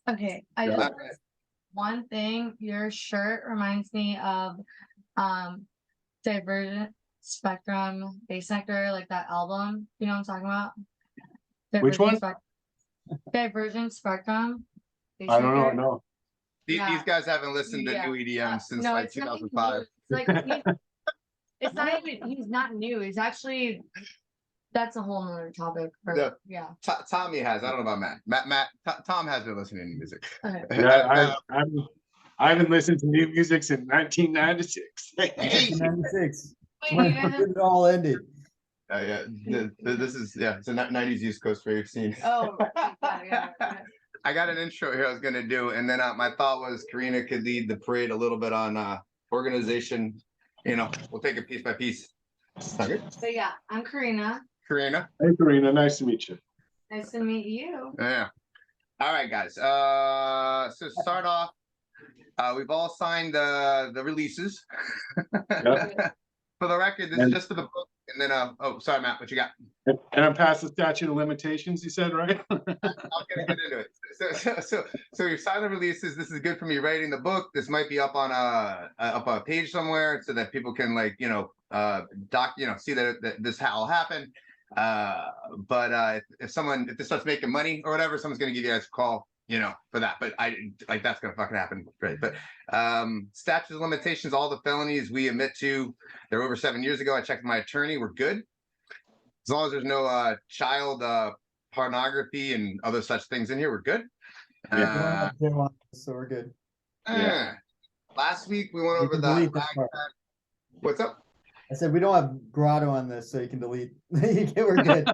Okay, I just one thing. Your shirt reminds me of Divergent Spectrum Bass Nectar, like that album. You know what I'm talking about? Which one? Divergent Spectrum. I don't know. No. These guys haven't listened to new EDM since like 2005. It's like it's not even. He's not new. He's actually. That's a whole nother topic. Yeah. Tommy has. I don't know about Matt. Tom has been listening to music. Okay. Yeah, I haven't listened to new music since 1996. 1996. When it all ended. Yeah. This is it's a 90s East Coast rave scene. Oh, yeah. I got an intro here I was gonna do, and then my thought was Karina could lead the parade a little bit on organization. You know, we'll take it piece by piece. Okay. So yeah, I'm Karina. Karina. Hey, Karina. Nice to meet you. Nice to meet you. Yeah. All right, guys. So start off. We've all signed the releases. Yep. For the record, this is just for the book. And then, oh, sorry, Matt, what you got? And I'm past the statute of limitations, you said, right? I'm gonna get into it. So you sign the releases. This is good for me writing the book. This might be up on a page somewhere so that people can see that this all happened. But if this starts making money or whatever, someone's gonna give you guys a call, for that. But that's gonna fucking happen, right? But statute of limitations, all the felonies we admit to, they're over 7 years ago. I checked with my attorney, we're good. As long as there's no child pornography and other such things in here, we're good. So we're good. Last week we went over the what's up? I said we don't have Grotto on this, so you can delete. We're good.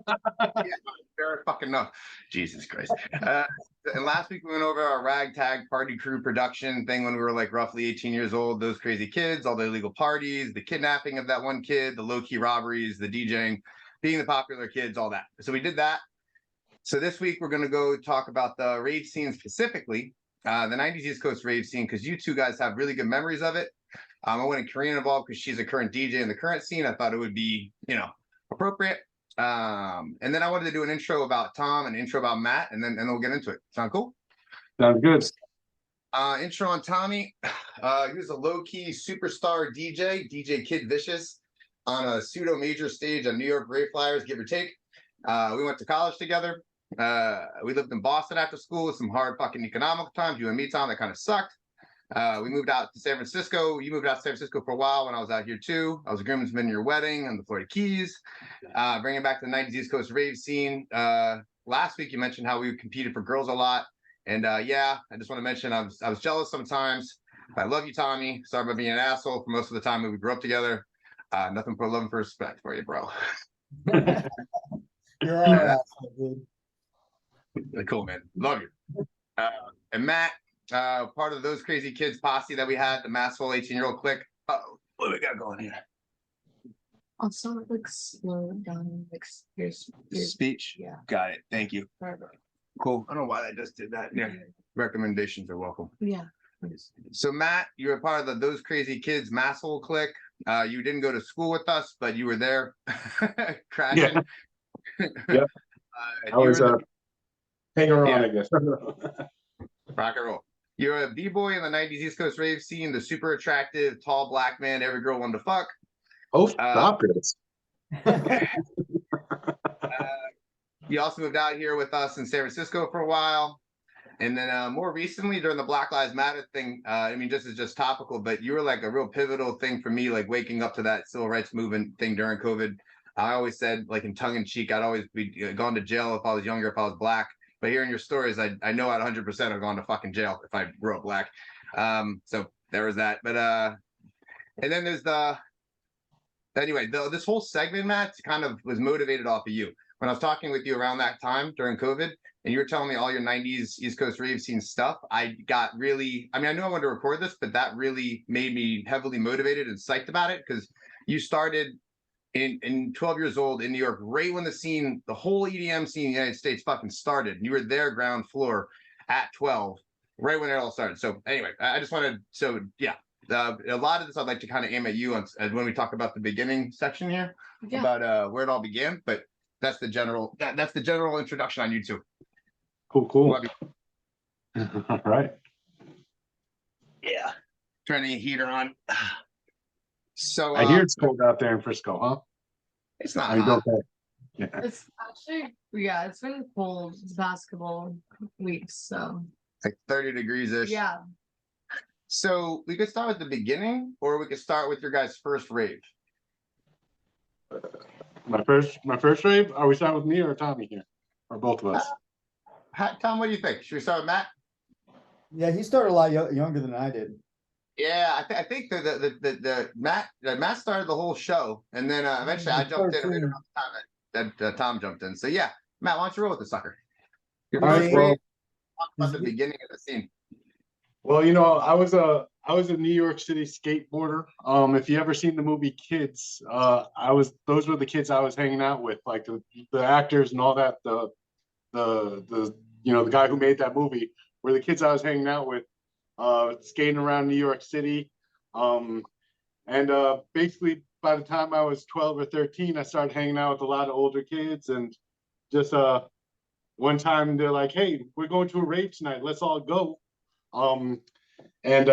Fair fucking enough. Jesus Christ. And last week we went over our ragtag party crew production thing when we were like roughly 18 years old. Those crazy kids, all the illegal parties, the kidnapping of that one kid, the low-key robberies, the DJing, being the popular kids, all that. So we did that. So this week we're going to go talk about the rave scene specifically, the 90s East Coast rave scene, because you two guys have really good memories of it. I wanted Karina involved because she's a current DJ in the current scene. I thought it would be, appropriate. And then I wanted to do an intro about Tom and intro about Matt, and then we'll get into it. Sound cool? Sounds good. Intro on Tommy. He was a low-key superstar DJ Kid Vicious, on a pseudo major stage on New York Rave Flyers, give or take. We went to college together. We lived in Boston after school with some hard fucking economic times. You and me, Tom, that kind of sucked. We moved out to San Francisco. You moved out to San Francisco for a while when I was out here too. I was a groomsman in your wedding on the Florida Keys. Bringing back the 90s East Coast rave scene. Last week you mentioned how we competed for girls a lot. And I just want to mention I was jealous sometimes. I love you, Tommy. Sorry about being an asshole for most of the time that we grew up together. Nothing but love and respect for you, bro. You're all right, dude. Cool, man. Love you. And Matt, part of those crazy kids posse that we had, the massful 18-year-old clique. What do we got going here? Also, slow down, your speech. Yeah. Got it. Thank you. Perfect. Cool. I don't know why I just did that. Yeah. Recommendations are welcome. Yeah. So Matt, you were part of the Those Crazy Kids massful clique. You didn't go to school with us, but you were there crashing. Yeah. I was hanger on, I guess. Rock and roll. You're a b-boy in the 90s East Coast rave scene, the super attractive, tall black man every girl wanted to fuck. Oh, stop it. You also moved out here with us in San Francisco for a while. And then more recently during the Black Lives Matter thing, this is just topical, but you were like a real pivotal thing for me, like waking up to that civil rights movement thing during COVID. I always said, like in tongue in cheek, I'd always be gone to jail if I was younger, if I was black. But hearing your stories, I know I'd 100% have gone to fucking jail if I grew up black. So there was that. But and then there's this whole segment, Matt, kind of was motivated off of you. When I was talking with you around that time during COVID, and you were telling me all your 90s East Coast rave scene stuff, I got really, I knew I wanted to record this, but that really made me heavily motivated and psyched about it, because you started in 12 years old in New York, right when the whole EDM scene in the United States fucking started. And you were there ground floor at 12, right when it all started. So anyway, I just wanted, a lot of this I'd like to kind of aim at you when we talk about the beginning section here, about where it all began. But that's the general that's the general introduction on YouTube. Cool. Love you. All right. Yeah. Turning a heater on. So I hear it's cold out there in Frisco, huh? it's not Are you hot. okay? Yeah. It's actually, yeah, it's been cold the past couple weeks, so Like 30 degrees ish. yeah. So we could start with the beginning, or we could start with your guys' first rave. My first rave. Are we starting with me or Tommy here, or both of us? Tom, what do you think? Should we start with Matt? Yeah, he started a lot younger than I did. Yeah, I think the Matt started the whole show, and then eventually I jumped in right around the time that Tom jumped in. So yeah, Matt, why don't you roll with the sucker? Your All first right, rave, well, talk about the beginning of the scene. Well, I was a New York City skateboarder. If you ever seen the movie Kids, those were the kids I was hanging out with, like the actors and all that. The guy who made that movie were the kids I was hanging out with, skating around New York City. And basically by the time I was 12 or 13, I started hanging out with a lot of older kids, and just one time they're like, "Hey, we're going to a rave tonight. Let's all go." And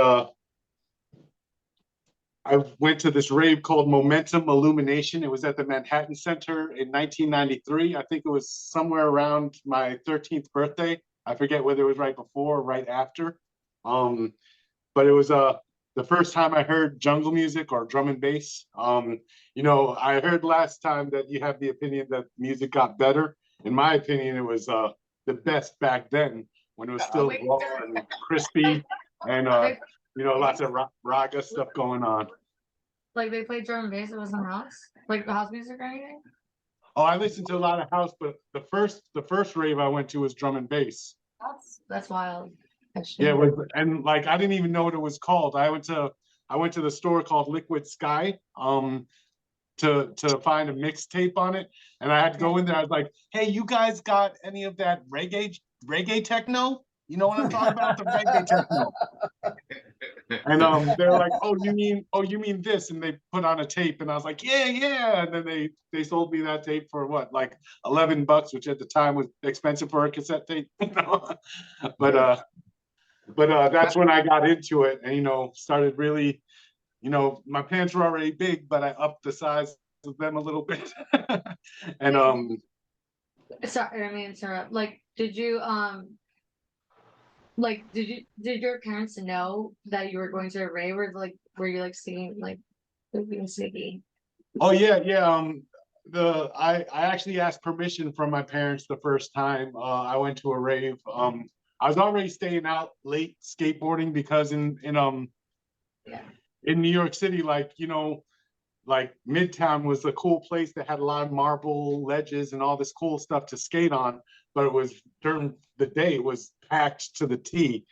I went to this rave called Momentum Illumination. It was at the Manhattan Center in 1993. I think it was somewhere around my 13th birthday. I forget whether it was right before or right after. But it was the first time I heard jungle music or drum and bass. I heard last time that you have the opinion that music got better. In my opinion, it was the best back then, when it was still raw and crispy, and lots of raga stuff going on. Like they played drum and bass, it wasn't house? Like house music or anything? Oh, I listened to a lot of house, but the first rave I went to was drum and bass. That's wild. Actually. Yeah, and like I didn't even know what it was called. I went to the store called Liquid Sky to find a mixtape on it, and I had to go in there. I was like, "Hey, you guys got any of that reggae techno? You know what I'm talking about? The reggae techno." And they're like, "Oh, you mean this?" And they put on a tape, and I was like, "Yeah." And then they sold me that tape for what, like $11, which at the time was expensive for a cassette tape. But that's when I got into it, and started really, my pants were already big, but I upped the size of them a little bit. And Sorry, I mean interrupt. Like, did you did your parents know that you were going to a rave, or like were you like singing like being sneaky? oh yeah. I actually asked permission from my parents the first time I went to a rave. I was already staying out late skateboarding because in Yeah. New York City, like Midtown was a cool place that had a lot of marble ledges and all this cool stuff to skate on, but it was during the day, it was packed to the T.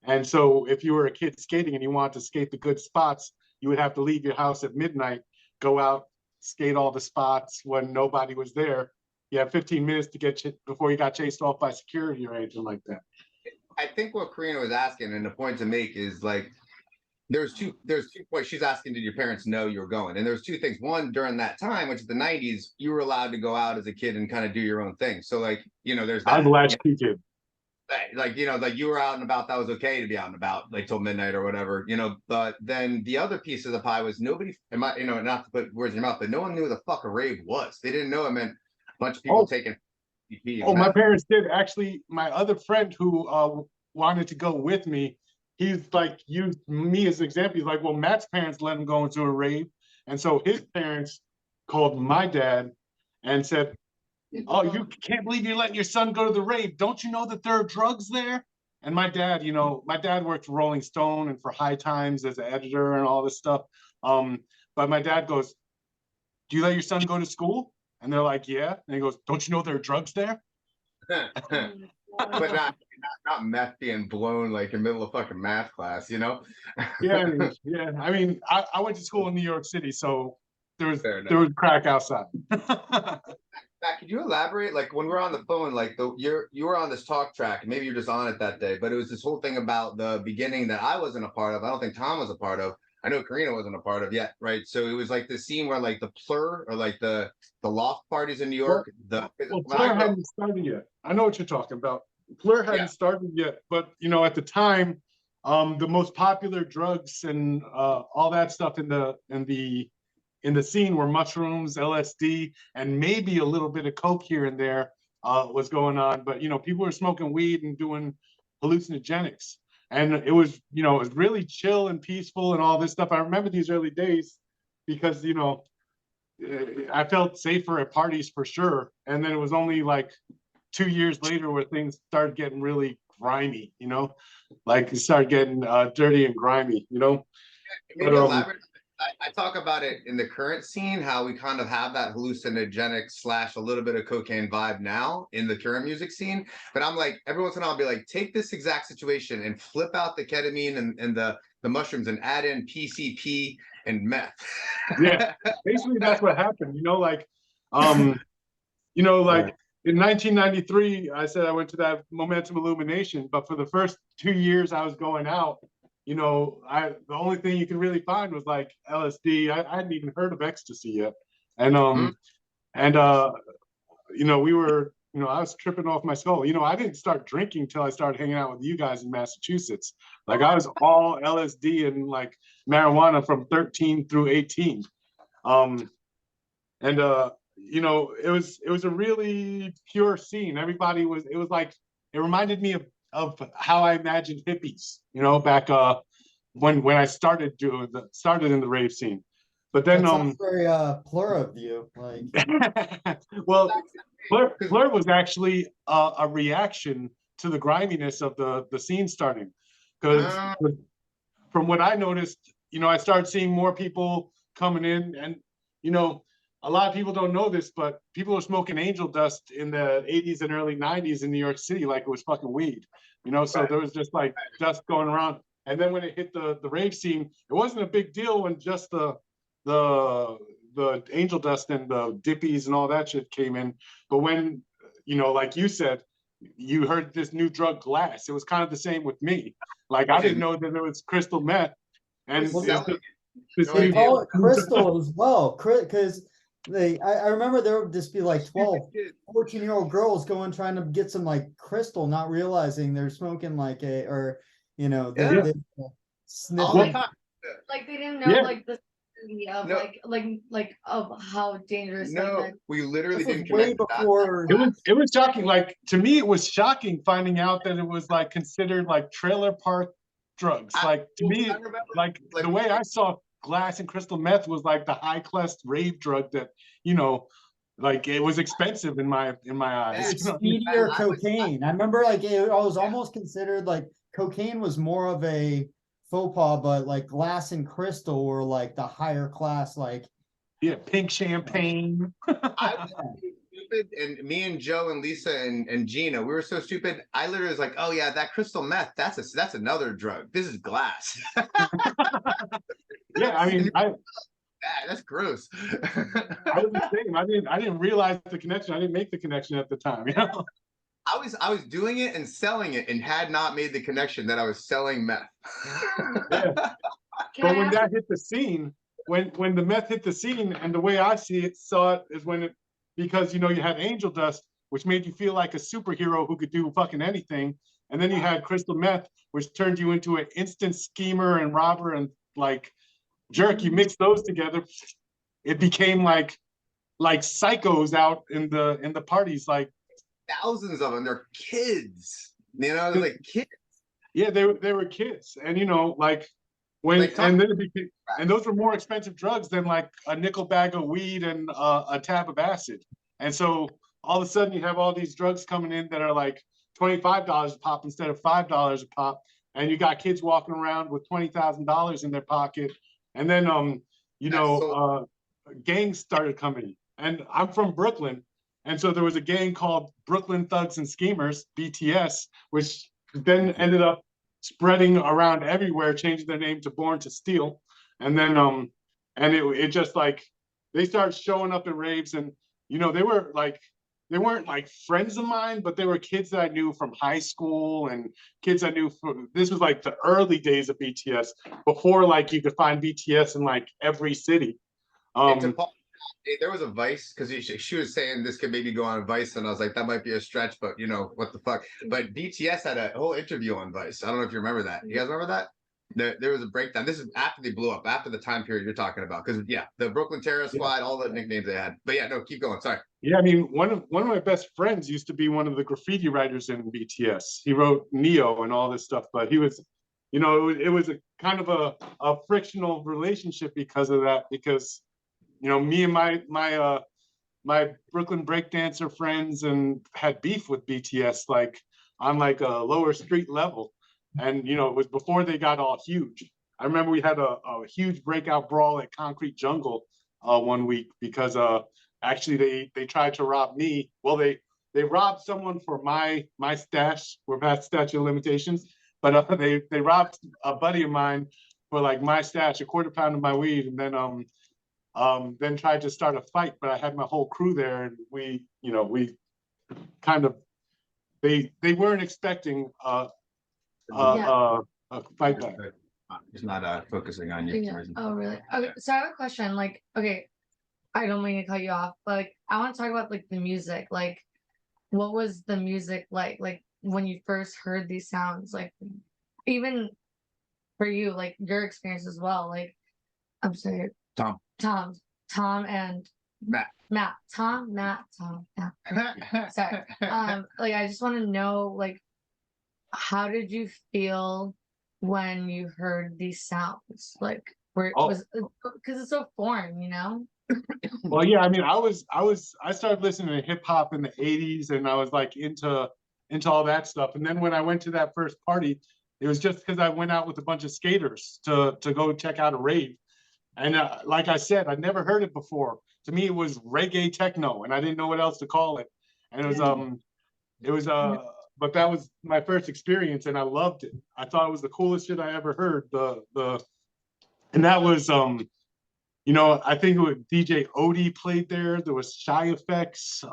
And so if you were a kid skating and you wanted to skate the good spots, you would have to leave your house at midnight, go out, skate all the spots when nobody was there. You had 15 minutes to get before you got chased off by security or anything like that. I think what Karina was asking, and the point to make is like, there's two points. She's asking, did your parents know you were going? And there's two things. One, during that time, which is the 90s, you were allowed to go out as a kid and kind of do your own thing. So like, there's that. I was a latchkey kid. Like, like you were out and about, that was okay to be out and about, like till midnight or whatever, but then the other piece of the pie was nobody, not to put words in your mouth, but no one knew what the fuck a rave was. They didn't know it meant a bunch of people taking my parents did. Actually, my other friend who wanted to go with me, he's like, used me as an example. He's like, well, Matt's parents let him go into a rave. And so his parents called my dad and said, "Oh, you can't believe you're letting your son go to the rave. Don't you know that there are drugs there?" And my dad worked for Rolling Stone and for High Times as an editor and all this stuff. But my dad goes, "Do you let your son go to school?" And they're like, "Yeah." And he goes, "Don't you know there are drugs there?" But not meth being blown like in the middle of fucking math class, Yeah. I mean, I went to school in New York City, so there was crack outside. Matt, could you elaborate? Like when we're on the phone, like you were on this talk track, and maybe you're just on it that day, but it was this whole thing about the beginning that I wasn't a part of. I don't think Tom was a part of I know Karina wasn't a part of yet, right? So it was like the scene where like the Plur or like the loft parties in New York. Well, When Fleur I grew up, hadn't started yet. I know what you're talking about. Fleur hadn't Yeah. started yet, but you know, at the time, the most popular drugs and all that stuff in the scene were mushrooms, LSD, and maybe a little bit of coke here and there was going on. But you know, people were smoking weed and doing hallucinogenics, and it was, you know, it was really chill and peaceful and all this stuff. I remember these early days because, you know, I felt safer at parties for sure. And then it was only like 2 years later where things started getting really grimy, you know, like it started getting dirty and grimy, you know. maybe But elaborate. I talk about it in the current scene, how we kind of have that hallucinogenic / a little bit of cocaine vibe now in the current music scene. But I'm like, every once in a while, I'll be like, take this exact situation and flip out the ketamine and the mushrooms and add in PCP and meth. yeah, basically that's what happened, you know, like, you know, like in 1993, I said I went to that Momentum Illumination, but for the first 2 years I was going out, you know, the only thing you could really find was like LSD. I hadn't even heard of ecstasy yet. And you know, we were, you know, I was tripping off my skull. You know, I didn't start drinking till I started hanging out with you guys in Massachusetts. Like I was all LSD and like marijuana from 13 through 18. And you know, it was a really pure scene. Everybody was, it was like, it reminded me of how I imagined hippies, you know, back when I started in the rave scene. But then That sounds very Plur of you. Like well, Fleur was actually a reaction to the griminess of the scene starting. Because from what I noticed, you know, I started seeing more people coming in, and you know, a lot of people don't know this, but people were smoking angel dust in the 80s and early 90s in New York City like it was fucking weed, you know. So there was just like dust going around. And then when it hit the rave scene, it wasn't a big deal when just the angel dust and the dippies and all that shit came in. But when, you know, like you said, you heard this new drug glass, it was kind of the same with me. Like I didn't know that there was crystal meth. And they call it crystal as well, because I remember there would just be like 12, 14-year-old girls going trying to get some like crystal, not realizing they're smoking like you know, they sniffing. Like they didn't know like the of like of how dangerous. No, like we literally didn't way connect before. It was shocking. Like to me, it was shocking finding out that it was like considered like trailer park drugs. Like to me, like the way I saw glass and crystal meth was like the high class rave drug that, you know, like it was expensive in my eyes. It's speedier cocaine. I remember like it was almost considered like cocaine was more of a faux pas, but like glass and crystal were like the higher class, like pink champagne. I was stupid, and me and Joe and Lisa and Gina, we were so stupid. I literally was like, "Oh yeah, that crystal meth, that's another drug. This is glass." Yeah, I mean, that's gross. I was the same. I didn't realize the connection. I didn't make the connection at the time. You know, I was doing it and selling it, and had not made the connection that I was selling meth. Yeah. But when that hit the scene, when the meth hit the scene, and the way I saw it is when it, because you know you had angel dust, which made you feel like a superhero who could do fucking anything, and then you had crystal meth, which turned you into an instant schemer and robber and like jerk. You mix those together, it became like psychos out in the parties, like thousands of them. They're kids, you know, they're like kids. Yeah, they were kids, and you know, like when and then it became, and those were more expensive drugs than like a nickel bag of weed and a tab of acid. And so all of a sudden you have all these drugs coming in that are like $25 a pop instead of $5 a pop, and you got kids walking around with $20,000 in their pocket. And then you know, gangs started coming, and I'm from Brooklyn, and so there was a gang called Brooklyn Thugs and Schemers, BTS, which then ended up spreading around everywhere, changing their name to Born to Steal. And then and it just like they started showing up in raves, and you know, they were like like friends of mine, but they were kids that I knew from high school and kids I knew from, this was like the early days of BTS, before like you could find BTS in like every city. And to Paul, there was a Vice, because she was saying this could maybe go on Vice, and I was like, that might be a stretch, but you know what the fuck. But BTS had a whole interview on Vice. I don't know if you remember that. You guys remember that? There was a breakdown. This is after they blew up, after the time period you're talking about. Because yeah, the Brooklyn Terror Squad, all the nicknames they had. But yeah, no, keep going. Sorry. Yeah, I mean, one of my best friends used to be one of the graffiti writers in BTS. He wrote Neo and all this stuff, but he was, you know, it was a kind of a frictional relationship because of that. Because, you know, me and my Brooklyn breakdancer friends and had beef with BTS, like on like a lower street level. And, you know, it was before they got all huge. I remember we had a huge breakout brawl at Concrete Jungle one week because actually they tried to rob me. Well, they robbed someone for my stash. We're past statute of limitations, but they robbed a buddy of mine for like my stash, a quarter pound of my weed, and then tried to start a fight. But I had my whole crew there, and we kind of they weren't expecting a fight back. He's not focusing on you. Yeah. Oh, really? Okay. So I have a question. Like, okay, I don't mean to cut you off, but like, I want to talk about like the music. Like, what was the music like? Like when you first heard these sounds, like even for you, like your experience as well. Like, I'm sorry, Tom and Matt, Tom, yeah. Sorry. Like I just want to know, like, how did you feel when you heard these sounds? Like, where it was, because it's so foreign, you know? Well, yeah, I mean, I started listening to hip hop in the 80s, and I was like into all that stuff. And then when I went to that first party, it was just because I went out with a bunch of skaters to go check out a rave. And like I said, I'd never heard it before. To me, it was reggae techno, and I didn't know what else to call it. And but that was my first experience, and I loved it. I thought it was the coolest shit I ever heard. And that was you know, I think it was DJ Odie played there. There was Shy Effects,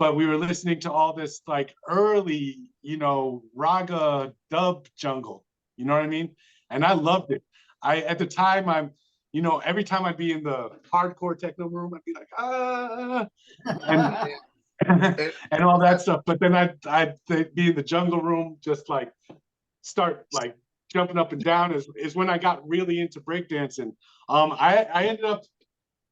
but we were listening to all this like early, you know, raga dub jungle. You know what I mean? And I loved it. At the time, you know, every time I'd be in the hardcore techno room, I'd be like, and all that stuff. But then I'd be in the jungle room, just like start like jumping up and down is when I got really into breakdancing. I ended up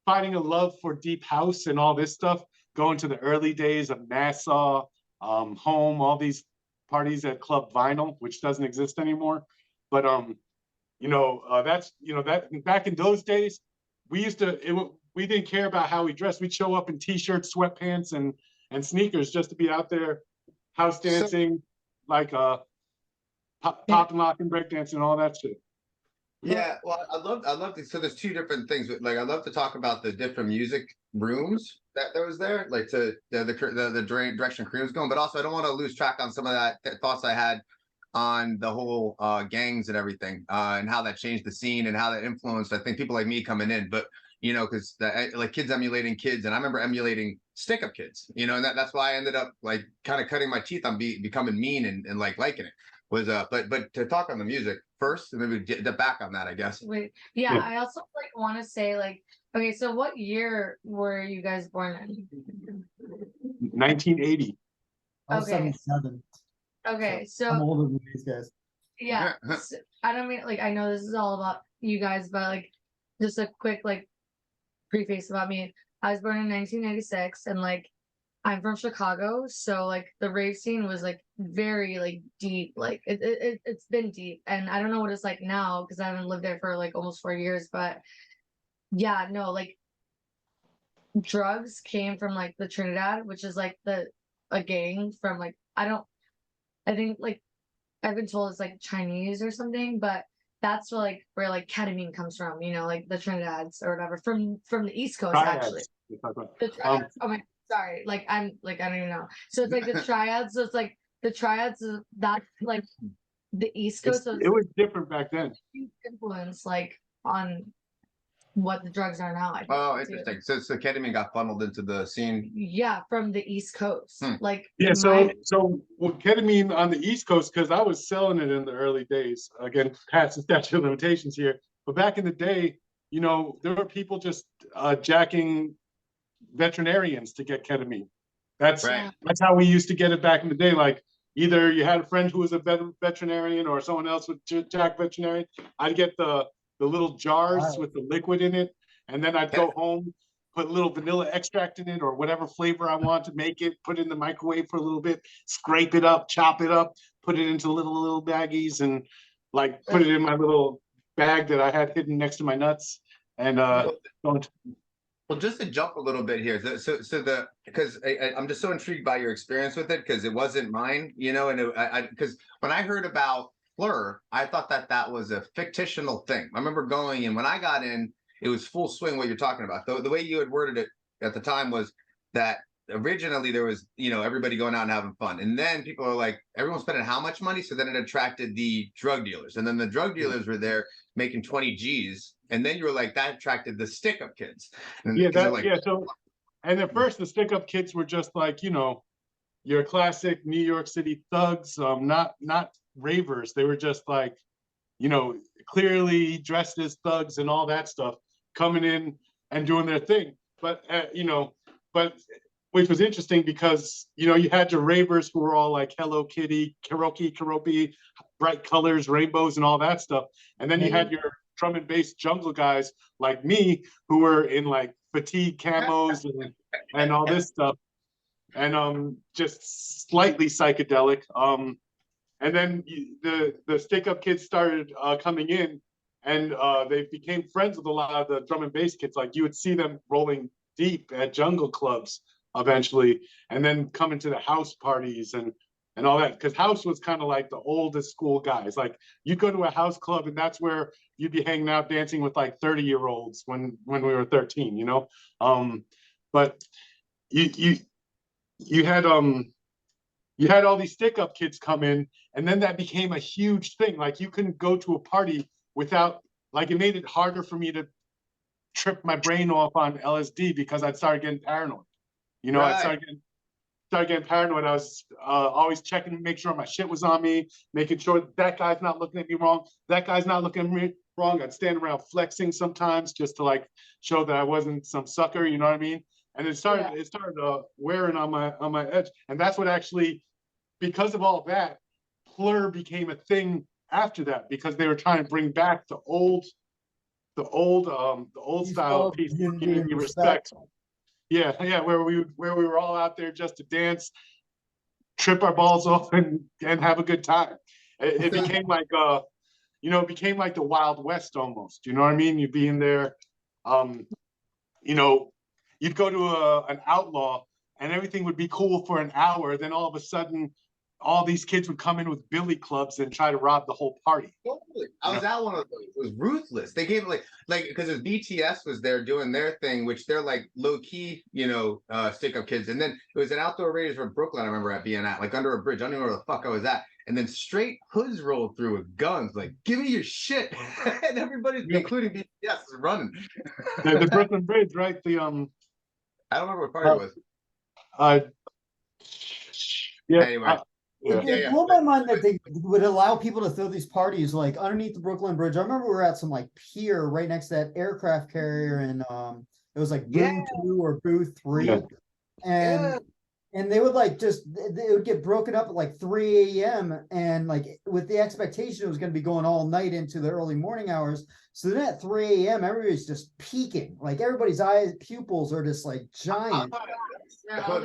finding a love for deep house and all this stuff, going to the early days of Nassau, Home, all these parties at Club Vinyl, which doesn't exist anymore. But you know, that's, you know, that back in those days, we didn't care about how we dressed. We'd show up in t-shirts, sweatpants, and sneakers just to be out there house dancing, like pop and lock and breakdancing and all that shit. Yeah, well, I love this. So there's two different things. Like I love to talk about the different music rooms that was there, like to the direction Karina was going. But also, I don't want to lose track on some of that thoughts I had on the whole gangs and everything, and how that changed the scene and how that influenced, I think, people like me coming in. But you know, because like kids emulating kids, and I remember emulating stick-up kids, you know, and that's why I ended up like kind of cutting my teeth on becoming mean and like liking it. Was but to talk on the music first, and maybe get back on that, I guess. Wait, yeah, I also like want to say, like, okay, so what year were you guys born in? 1980. I was Okay. 77. Okay, I'm so older than these guys. yeah, so, I don't mean like I know this is all about you guys, but like just a quick like preface about me. I was born in 1996, and like I'm from Chicago, so like the rave scene was like very like deep, like it's been deep, and I don't know what it's like now because I haven't lived there for like almost 4 years, but yeah, no, like drugs came from like the Trinidad, which is like a gang from like I think like I've been told it's like Chinese or something, but that's where like ketamine comes from, you know, like the Trinidads or whatever from the East Coast actually. The triads, oh my, sorry, like I'm like I don't even know. So it's like the triads. So it's like the triads. That's like the East Coast. So it was different back then. Huge influence like on what the drugs are now. I think, Oh, too. interesting. So ketamine got funneled into the scene. Yeah, from the East Coast. Like Yeah, so with ketamine on the East Coast, because I was selling it in the early days. Again, past the statute of limitations here. But back in the day, you know, there were people just jacking veterinarians to get ketamine. That's how we used to get it back in the day. Like either you had a friend who was a veterinarian or someone else would jack veterinarian. I'd get the little jars with the liquid in it, and then I'd go home, put a little vanilla extract in it or whatever flavor I want to make it, put it in the microwave for a little bit, scrape it up, chop it up, put it into little baggies, and like put it in my little bag that I had hidden next to my nuts. And don't. Well, just to jump a little bit here, because I'm just so intrigued by your experience with it, because it wasn't mine, you know, and because when I heard about Fleur, I thought that was a fictional thing. I remember going in when I got in, it was full swing what you're talking about. The way you had worded it at the time was that originally there was, you know, everybody going out and having fun, and then people are like, everyone's spending how much money? So then it attracted the drug dealers, and then the drug dealers were there making 20 G's. And then you were like, that attracted the stick-up kids. And so, and at first the stick-up kids were just like, you know, your classic New York City thugs, not ravers. They were just like, you know, clearly dressed as thugs and all that stuff, coming in and doing their thing. But you know, which was interesting because, you know, you had your ravers who were all like Hello Kitty, Karopi, bright colors, rainbows, and all that stuff. And then you had your drum and bass jungle guys like me who were in like fatigue camos and all this stuff, and just slightly psychedelic. And then the stick up kids started coming in, and they became friends with a lot of the drum and bass kids. Like you would see them rolling deep at jungle clubs eventually, and then coming to the house parties and all that, because house was kind of like the oldest school guys. Like you'd go to a house club and that's where you'd be hanging out dancing with like 30-year-olds when we were 13, you know. But you had all these stick up kids come in, and then that became a huge thing. Like you couldn't go to a party without, like, it made it harder for me to trip my brain off on LSD because I'd started getting paranoid. You know, I started getting paranoid. I was always checking to make sure my shit was on me, making sure that guy's not looking at me wrong. That guy's not looking at me wrong. I'd stand around flexing sometimes just to like show that I wasn't some sucker, you know what I mean? And it started wearing on my edge. And that's what actually, because of all that, Plur became a thing after that, because they were trying to bring back the old style of peace, community, respect. Yeah, where we were all out there just to dance, trip our balls off, and have a good time. It became like you know, it became like the Wild West almost. You know what I mean? You'd be in there, you know, you'd go to an outlaw, and everything would be cool for an hour. Then all of a sudden, all these kids would come in with billy clubs and try to rob the whole party. Totally. I was at one of those. It was ruthless. They gave like because BTS was there doing their thing, which they're like low key, you know, stick up kids. And then it was an outdoor raves from Brooklyn. I remember being at like under a bridge. I don't even know where the fuck I was at. And then straight hoods rolled through with guns, like, give me your shit. And everybody, including BTS, is running. The Brooklyn Bridge, right? The I don't remember what party it was. Yeah. Anyway. It blew my mind that they would allow people to throw these parties like underneath the Brooklyn Bridge. I remember we were at some like pier right next to that aircraft carrier, and it was like Boo 2 or Boo 3, and they would like they would get broken up at like 3 a.m. and like with the expectation it was going to be going all night into the early morning hours. So then at 3 a.m. everybody's just peeking, like everybody's pupils are just like giant. And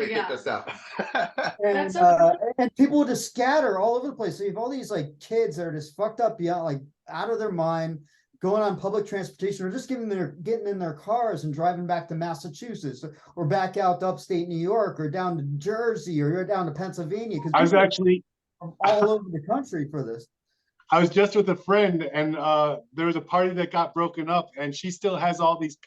people would just scatter all over the place. So you have all these like kids that are just fucked up beyond, like out of their mind, going on public transportation, or just getting in their cars and driving back to Massachusetts, or back out to upstate New York, or down to Jersey, or down to Pennsylvania. Because I was actually from all over the country for this. I was just with a friend, and there was a party that got broken up, and she still has all these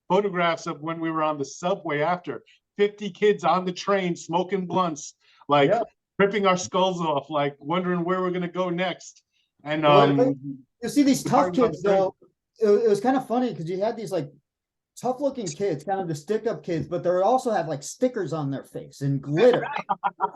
photographs of when we were on the subway after. 50 kids on the train smoking blunts, like ripping our skulls off, like wondering where we're gonna go next. And you see these tough kids though. it was kind of funny because you had these like tough looking kids, kind of the stick up kids, but they also had like stickers on their face and glitter.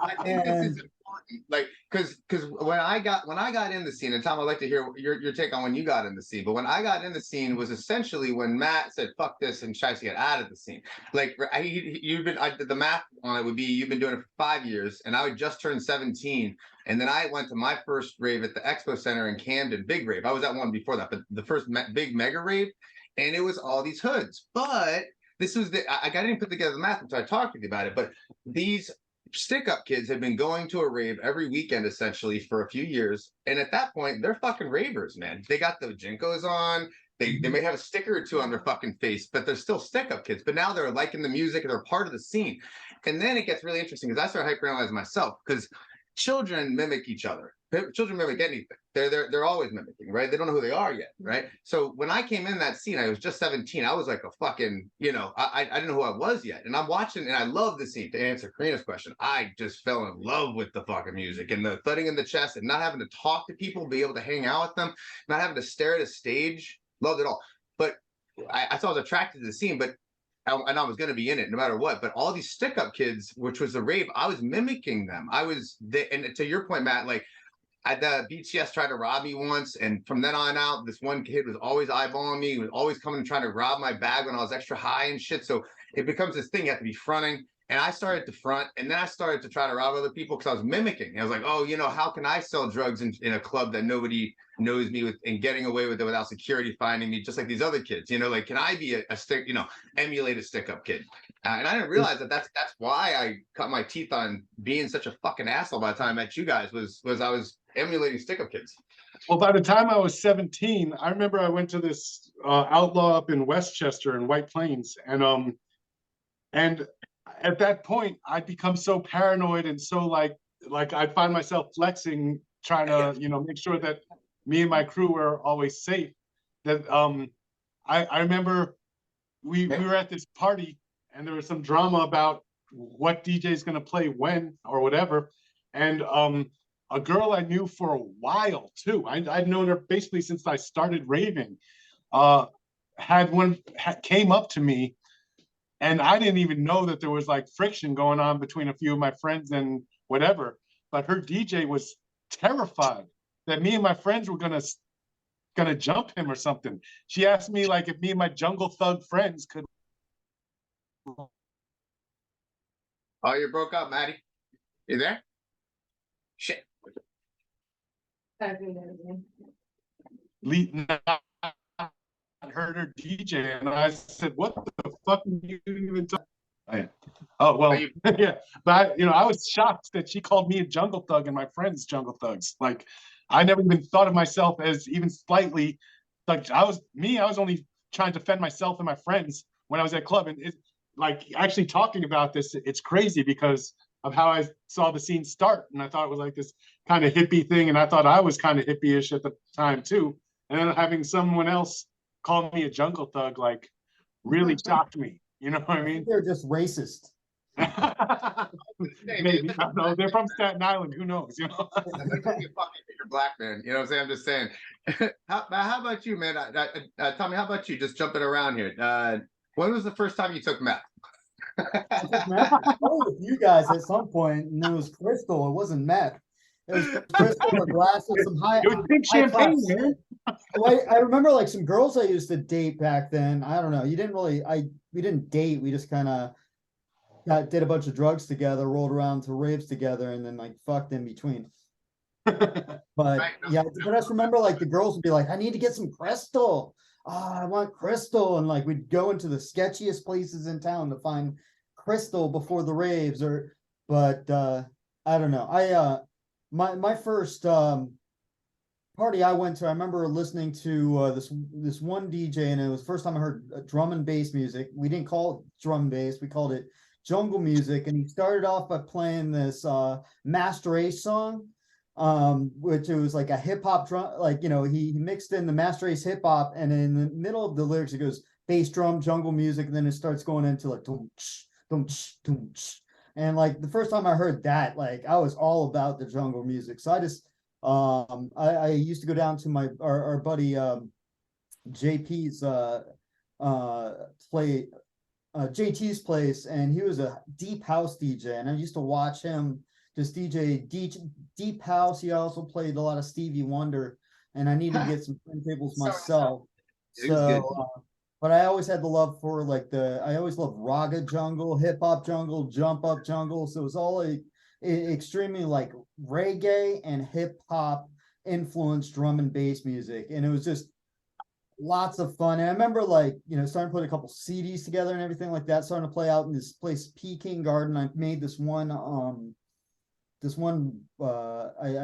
I think this is important, like, because when I got in the scene, and Tom, I'd like to hear your take on when you got in the scene. But when I got in the scene was essentially when Matt said "fuck this" and tries to get out of the scene. Like the math on it would be you've been doing it for 5 years, and I would just turn 17, and then I went to my first rave at the Expo Center in Camden, big rave. I was at one before that, but the first big mega rave, and it was all these hoods, but. This was I didn't put together the math until I talked to you about it, but these stick-up kids have been going to a rave every weekend essentially for a few years, and at that point they're fucking ravers, man. They got the jinkos on, they may have a sticker or two on their fucking face, but they're still stick-up kids. But now they're liking the music and they're part of the scene. And then it gets really interesting because I start hyper-analyzing myself, because children mimic each other. Children mimic anything. They're always mimicking, right? They don't know who they are yet, right? So when I came in that scene, I was just 17. I was like a fucking, I didn't know who I was yet. And I'm watching, and I love the scene. To answer Karina's question, I just fell in love with the fucking music and the thudding in the chest, and not having to talk to people, be able to hang out with them, not having to stare at a stage. Loved it all. But I thought I was attracted to the scene, but and I was going to be in it no matter what. But all these stick-up kids, which was the rave, I was mimicking them. And to your point, Matt, like, the BTS tried to rob me once, and from then on out, this one kid was always eyeballing me. He was always coming and trying to rob my bag when I was extra high and shit. So it becomes this thing you have to be fronting. And I started to front, and then I started to try to rob other people because I was mimicking. And I was like, oh, how can I sell drugs in a club that nobody knows me with, and getting away with it without security finding me, just like these other kids? Like, can I be a stick, emulate a stick-up kid? And I didn't realize that's why I cut my teeth on being such a fucking asshole by the time I met you guys, was I was emulating stick-up kids. Well, by the time I was 17, I remember I went to this outlaw up in Westchester in White Plains, and at that point, I'd become so paranoid and so like I'd find myself flexing, trying to, make sure that me and my crew were always safe. That I remember we were at this party, and there was some drama about what DJ is going to play when or whatever. And a girl I knew for a while too, I'd known her basically since I started raving, came up to me. And I didn't even know that there was like friction going on between a few of my friends and whatever. But her DJ was terrified that me and my friends were gonna jump him or something. She asked me like if me and my jungle thug friends could. Oh, you broke up, Maddie. You there? Shit. Heard her DJ, and I said, "What the fuck are you even talking?" Oh well, yeah. But I was shocked that she called me a jungle thug and my friends jungle thugs. Like, I never even thought of myself as even slightly like I was only trying to defend myself and my friends when I was at club. And like actually talking about this, it's crazy because of how I saw the scene start, and I thought it was like this kind of hippie thing, and I thought I was kind of hippie-ish at the time too. And then having someone else call me a jungle thug like really shocked me. You know what I mean? They're just racist. Maybe. No, they're from Staten Island. Who knows? You're black, man. You know what I'm saying? I'm just saying. How about you, man? Tommy, how about you? Just jumping around here. When was the first time you took meth? I took meth with you guys at some point, and it was crystal. It wasn't meth. It was crystal, a glass with some high. It was pink champagne, man. I remember like some girls I used to date back then. I don't know. We didn't date. We just kind of did a bunch of drugs together, rolled around to raves together, and then like fucked in between. But yeah, but I just remember like the girls would be like, "I need to get some crystal. Oh, I want crystal," and like we'd go into the sketchiest places in town to find crystal before the raves. But I don't know. My first party I went to, I remember listening to this one DJ, and it was the first time I heard drum and bass music. We didn't call it drum and bass, we called it jungle music. And he started off by playing this Master Ace song, which it was like a hip hop drum, like he mixed in the Master Ace hip hop, and in the middle of the lyrics it goes bass drum jungle music, and then it starts going into like dum-ch, dum-ch, dum-ch. And like the first time I heard that, like I was all about the jungle music. So I just I used to go down to our buddy JP's play JT's place, and he was a deep house DJ, and I used to watch him just deep house. He also played a lot of Stevie Wonder, and I needed to get some turntables myself. It was good. But I always had the love for I always loved raga jungle, hip hop jungle, jump up jungle. So it was all extremely like reggae and hip hop influenced drum and bass music, and it was just lots of fun. And I remember starting to put a couple CDs together and everything like that, starting to play out in this place, Peking Garden. I made this one I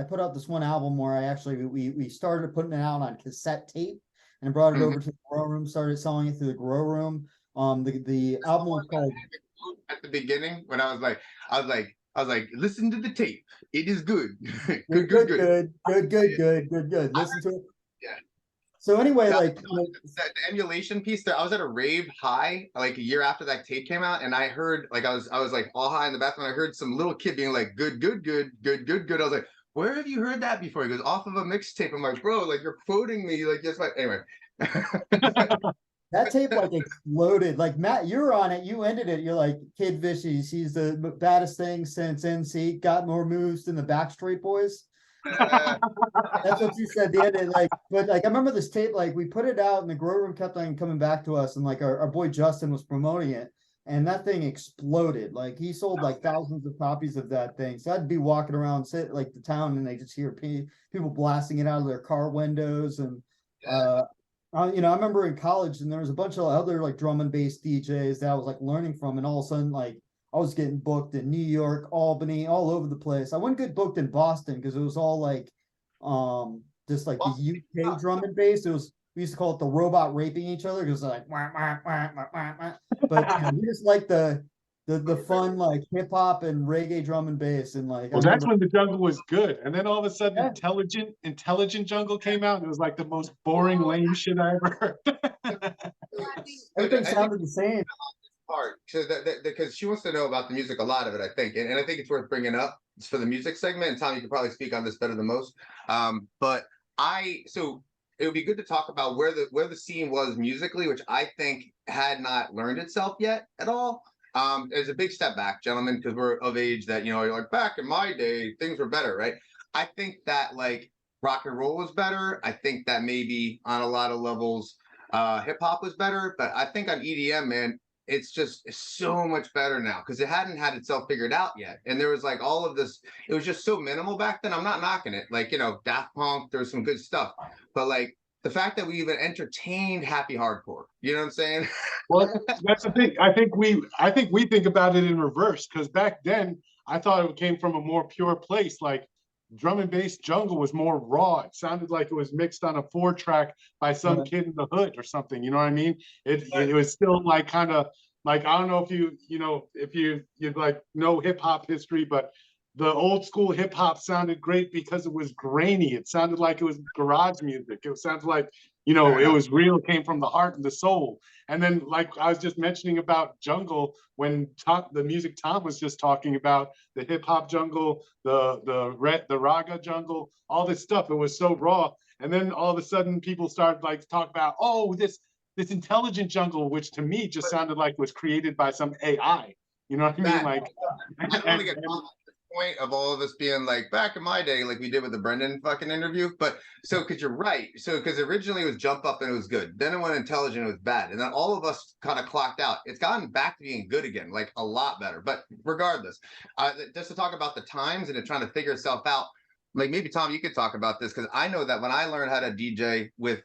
put out this one album where we started putting it out on cassette tape and brought it over to the grow room, started selling it through the grow room. The album was called, at the beginning when I was like, listen to the tape. It is good. good. Listen to it. Yeah. So anyway, the emulation piece there, I was at a rave high like a year after that tape came out, and I heard I was like all high in the bathroom. I heard some little kid being like, good. I was like, where have you heard that before? He goes, off of a mixtape. I'm like, bro, like you're quoting me, like yes, anyway. That tape exploded. Like Matt, you were on it, you ended it. You're like, Kid Vicious, he's the baddest thing since NC, got more moves than the Backstreet Boys. That's what you said. The end, but I remember this tape. We put it out, and the grow room kept on coming back to us, and our boy Justin was promoting it, and that thing exploded. He sold thousands of copies of that thing. So I'd be walking around, the town, and they just hear people blasting it out of their car windows, and I remember in college, and there was a bunch of other drum and bass DJs that I was learning from, and all of a sudden I was getting booked in New York, Albany, all over the place. I wouldn't get booked in Boston because it was all just the UK drum and bass. We used to call it the robot raping each other because wah, wah, wah, wah, wah, wah. But we just the fun hip hop and reggae drum and bass, and well, that's when the jungle was good, and then all of a sudden intelligent jungle came out, and it was the most boring, lame shit I ever heard. Everything sounded the same. Part because she wants to know about the music, a lot of it, I think, and I think it's worth bringing up. It's for the music segment, and Tom, you could probably speak on this better than most. But it would be good to talk about where the scene was musically, which I think had not learned itself yet at all. There's a big step back, gentlemen, because we're of age that you're like, back in my day things were better, right? I think that rock and roll was better. I think that maybe on a lot of levels hip hop was better, but I think on EDM, man, it's so much better now because it hadn't had itself figured out yet. And there was all of this, it was just so minimal back then. I'm not knocking it. Daft Punk, there was some good stuff. But the fact that we even entertained happy hardcore, you know what I'm saying? Well, that's the thing. I think we think about it in reverse, because back then I thought it came from a more pure place. Drum and bass jungle was more raw. It sounded like it was mixed on a 4-track by some kid in the hood or something. You know what I mean? It was still kind of I don't know if you know hip hop history, but the old school hip hop sounded great because it was grainy. It sounded like it was garage music. It sounded like it was real, came from the heart and the soul. And then, I was just mentioning about jungle, when the music Tom was just talking about, the hip hop jungle, the raga jungle, all this stuff, it was so raw. And then all of a sudden people started to talk about, this intelligent jungle, which to me just sounded like it was created by some AI. You know what I mean? I don't want to get point of all of us being back in my day, we did with the Brendan fucking interview. But because you're right. Because originally it was jump up and it was good. Then it went intelligent, it was bad. And then all of us kind of clocked out. It's gotten back to being good again, a lot better. But regardless, just to talk about the times and it trying to figure itself out, maybe Tom, you could talk about this, because I know that when I learned how to DJ with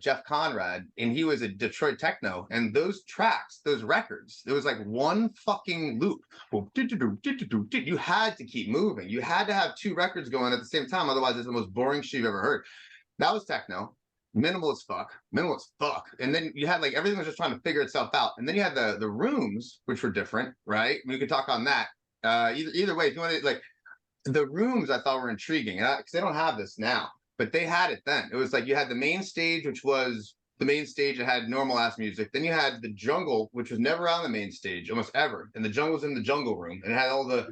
Jeff Conrad, and he was a Detroit techno, and those tracks, those records, there was one fucking loop. You had to keep moving. You had to have 2 records going at the same time, otherwise it's the most boring shit you've ever heard. That was techno, minimal as fuck. And then you had everything was just trying to figure itself out. And then you had the rooms, which were different, right? We could talk on that. Either way, if you want to the rooms, I thought were intriguing, because they don't have this now, but they had it then. It was you had the main stage, which was the main stage. It had normal ass music. Then you had the jungle, which was never on the main stage almost ever, and the jungle was in the jungle room, and it had all the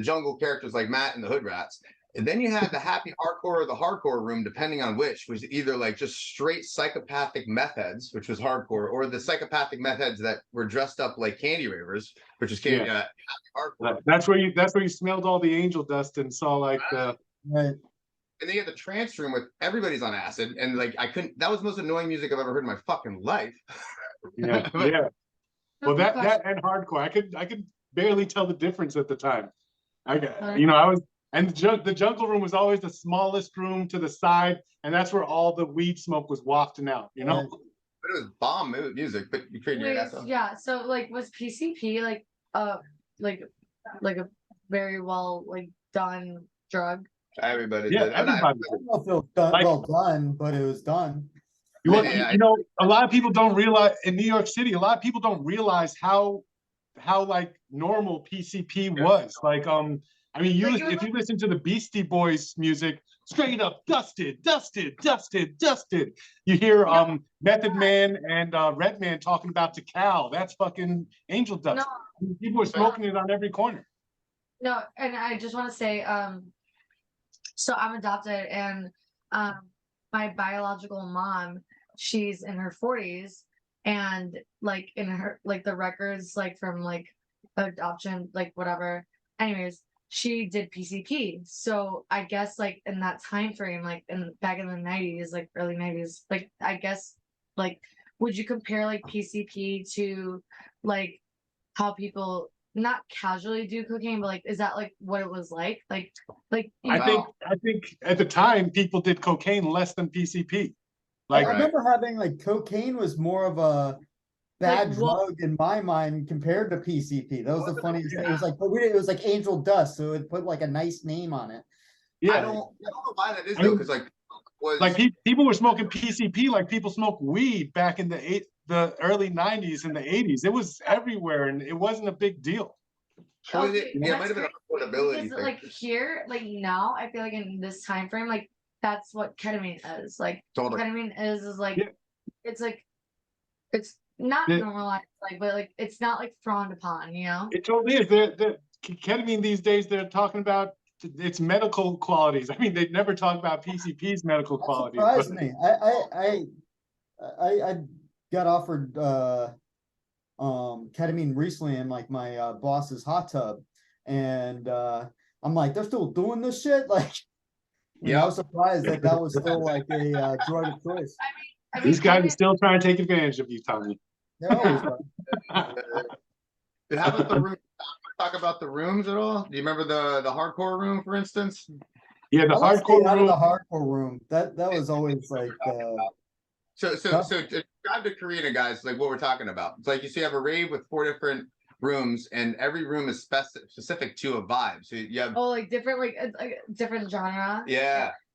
jungle characters like Matt and the Hood Rats. And then you had the happy hardcore or the hardcore room, depending on which was either like just straight psychopathic meth heads, which was hardcore, or the psychopathic meth heads that were dressed up like candy ravers, which is happy hardcore. That's where you smelled all the angel dust and saw like the Right. And then you had the trance room with everybody's on acid, and like I couldn't. That was the most annoying music I've ever heard in my fucking life. yeah. Well, that and hardcore, I could barely tell the difference at the time. I was. And the jungle room was always the smallest room to the side, and that's where all the weed smoke was wafting out, you know? Right. But it was bomb music, but you couldn't hear that. Yeah, so like was PCP like a very well like done drug? Everybody Yeah, did. everybody I don't know if it was done, well done, but it was done. You know, a lot of people don't realize in New York City, a lot of people don't realize how like normal PCP was. Like, I mean, if you listen to the Beastie Boys music, straight up dusted, dusted, dusted, dusted. You hear Method Man and Redman talking about Decal. That's fucking angel dust. No, people are smoking it on every corner. No, and I just want to say, so I'm adopted, and my biological mom, she's in her 40s, and like in her like the records like from like adoption, like whatever. Anyways, she did PCP. So I guess like in that time frame, like back in the 90s, like early 90s, like I guess like would you compare like PCP to like how people not casually do cocaine, but like is that like what it was like? Like I think at the time people did cocaine less than PCP. Like I remember having like cocaine was more of a bad drug in my mind compared to PCP. That was the funniest thing. It was like, but it was like angel dust, so it put like a nice name on it. Yeah, I don't know why that is though, because people were smoking PCP like people smoke weed back in the early 90s and the 80s. It was everywhere, and it wasn't a big deal. Okay, it might have been a affordability thing. Like here, like now, I feel like in this time frame, like that's what ketamine is. Like ketamine is like it's like it's not normalized, like, but like it's not like frowned upon, you know? It totally is. The ketamine these days, they're talking about its medical qualities. I mean, they never talk about PCP's medical qualities. Surprised me. I got offered ketamine recently in like my boss's hot tub, and I'm like, they're still doing this shit. Like, I was surprised that was still like a drug of choice. I mean, these guys are still trying to take advantage of you, Tommy. They're always How about the room? Talk about the rooms at all? Do you remember the hardcore room, for instance? Yeah, the hardcore room. The hardcore room. That was always like. So describe to Karina, guys, like what we're talking about. It's like you have a rave with 4 different rooms, and every room is specific to a vibe. So you have like different different genre.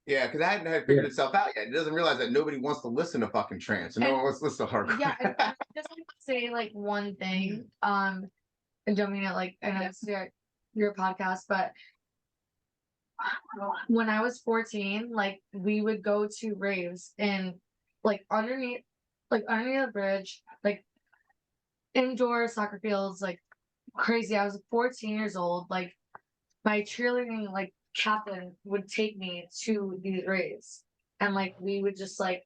Yeah, because I hadn't figured itself out yet. It doesn't realize that nobody wants to listen to fucking trance, and no one wants to listen to hardcore. Yeah, and I just want to say like one thing. And don't mean it like I know it's your podcast, but when I was 14, like we would go to raves and like underneath the bridge, like indoor soccer fields, like crazy. I was 14 years old. Like my cheerleading like captain would take me to these raves, and like we would just like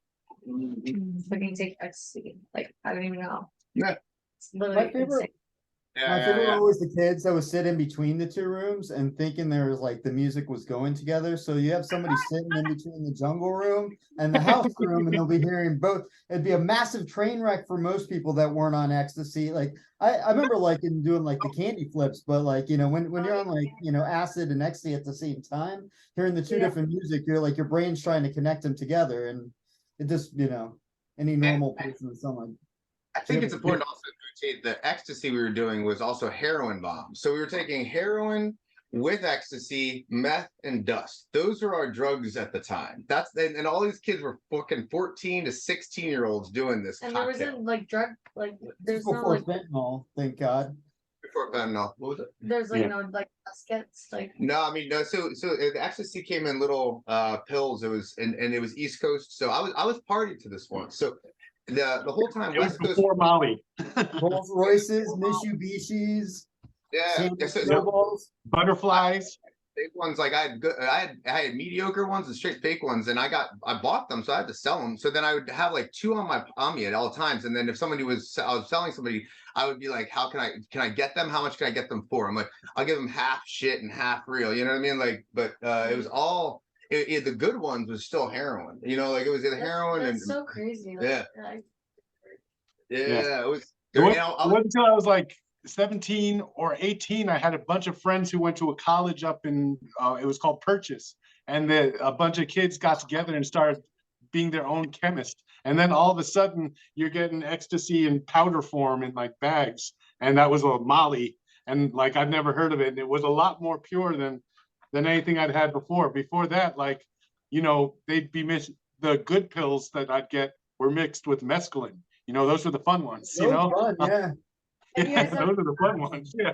fucking take ecstasy. Like I don't even know. Yeah, it's literally insane. My favorite were always the kids that would sit in between the 2 rooms and thinking there was like the music was going together. So you have somebody sitting in between the jungle room and the house room, and they'll be hearing both. It'd be a massive train wreck for most people that weren't on ecstasy. Like I remember like in doing like the candy flips, but like when you're on like acid and ecstasy at the same time, hearing the 2 different music, you're like your brain's trying to connect them together, and it just any normal person is someone. I think it's important also to notate the ecstasy we were doing was also heroin bombs. So we were taking heroin with ecstasy, meth, and dust. Those are our drugs at the time. And all these kids were fucking 14 to 16-year-olds doing this. And there wasn't like drug, like there's no before like fentanyl, thank God. Before fentanyl, what was it? There's like no like baskets, like no, I mean no. So the ecstasy came in little pills. It was and it was East Coast. So I was party to this one. So the whole time West Coast before Molly. Rolls Royces, Mitsubishis. Yeah. Butterflies. Fake ones, like I had good, I had mediocre ones and straight fake ones, and I bought them, so I had to sell them. So then I would have like two on me at all times, and then if somebody was I was selling somebody, I would be like, how can I get them? How much can I get them for? I'm like, I'll give them half shit and half real. You know what I mean? Like, but it was all the good ones was still heroin. You know, like it was the heroin that's and so crazy. Like, yeah, Yeah. it was. It You wasn't, know, it wasn't until I was like 17 or 18, I had a bunch of friends who went to a college up in, it was called Purchase. And a bunch of kids got together and started being their own chemist. And then all of a sudden, you're getting ecstasy in powder form in like bags. And that was a Molly. And like, I'd never heard of it. And it was a lot more pure than anything I'd had before. Before that, like, you know, they'd be the good pills that I'd get were mixed with mescaline. You know, those are the fun ones, you know? Fun, yeah. Yeah, those are the fun ones. Yeah.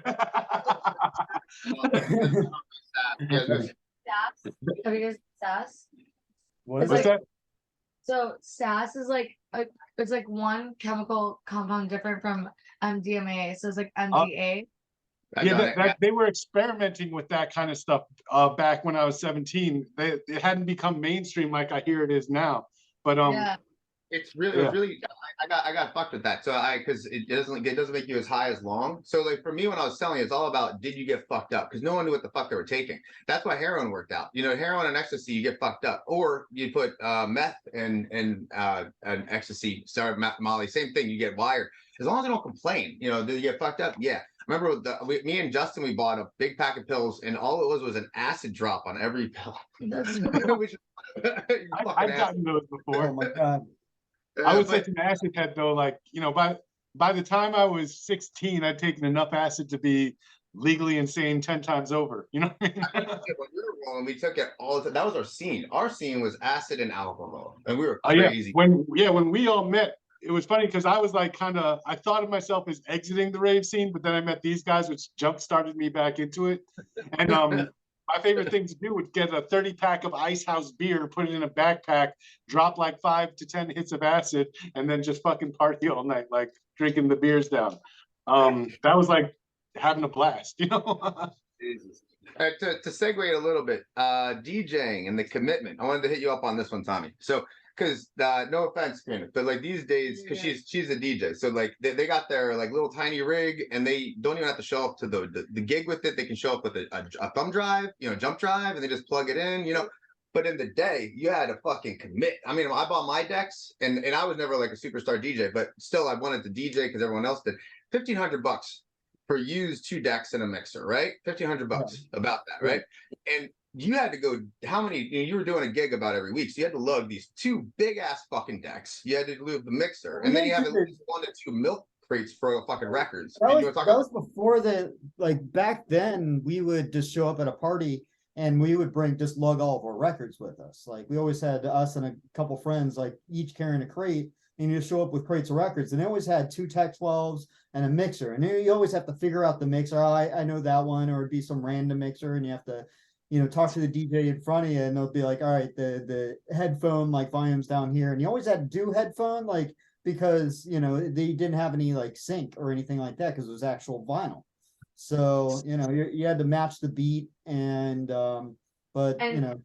SAS? Have you guys SAS? What's It's What's that? So SAS is like it's like one chemical compound different from MDMA. So it's like MDA. Yeah, they were experimenting with that kind of stuff back when I was 17. It hadn't become mainstream like I hear it is now. But Yeah. It's really, Yeah. it was really. I got fucked with that. So because it doesn't make you as high as long. So like for me when I was selling, it's all about did you get fucked up? Because no one knew what the fuck they were taking. That's why heroin worked out. You know, heroin and ecstasy, you get fucked up, or you put meth and ecstasy, sorry, Molly, same thing. You get wired. As long as they don't complain, you know, do you get fucked up? Yeah. I remember me and Justin, we bought a big pack of pills, and all it was an acid drop on every pill. I've gotten those before. Oh my God. I was such an acid head though, like, you know, by the time I was 16, I'd taken enough acid to be legally insane 10 times over. You know what I mean? When we were rolling, we took it all the time. That was our scene. Our scene was acid and alcohol, and we were Yeah. crazy. When we all met, it was funny because I was like I thought of myself as exiting the rave scene, but then I met these guys, which jump started me back into it. And my favorite thing to do was get a 30-pack of Ice House beer, put it in a backpack, drop like 5 to 10 hits of acid, and then just fucking party all night, like drinking the beers down. That was like having a blast, you know? To segue a little bit, DJing and the commitment. I wanted to hit you up on this one, Tommy. So, because no offense, Karina, but like these days, because she's a DJ, so like they got their like little tiny rig, and they don't even have to show up to the gig with it. They can show up with a thumb drive, you know, jump drive, and they just plug it in, you know. But in the day, you had to fucking commit. I mean, I bought my decks, and I was never like a superstar DJ, but still, I wanted to DJ because everyone else did. $1,500 for used 2 decks and a mixer, right? $1,500 about that, right? And you had to go, how many, you were doing a gig about every week, so you had to lug these 2 big ass fucking decks. You had to lug the mixer, and then you have at least 1 to 2 milk crates for fucking records. That was before like back then we would just show up at a party and we would just lug all of our records with us. Like we always had us and a couple friends, like each carrying a crate, and you show up with crates of records, and they always had 2 Tech 12s and a mixer. And you always have to figure out the mixer. Oh, I know that one, or it'd be some random mixer, and you have to, you know, talk to the DJ in front of you, and they'll be like, all right, the headphone like volume's down here. And you always had to do headphone, like, because, you know, they didn't have any like sync or anything like that because it was actual vinyl. So, you know, you had to match the beat and you know,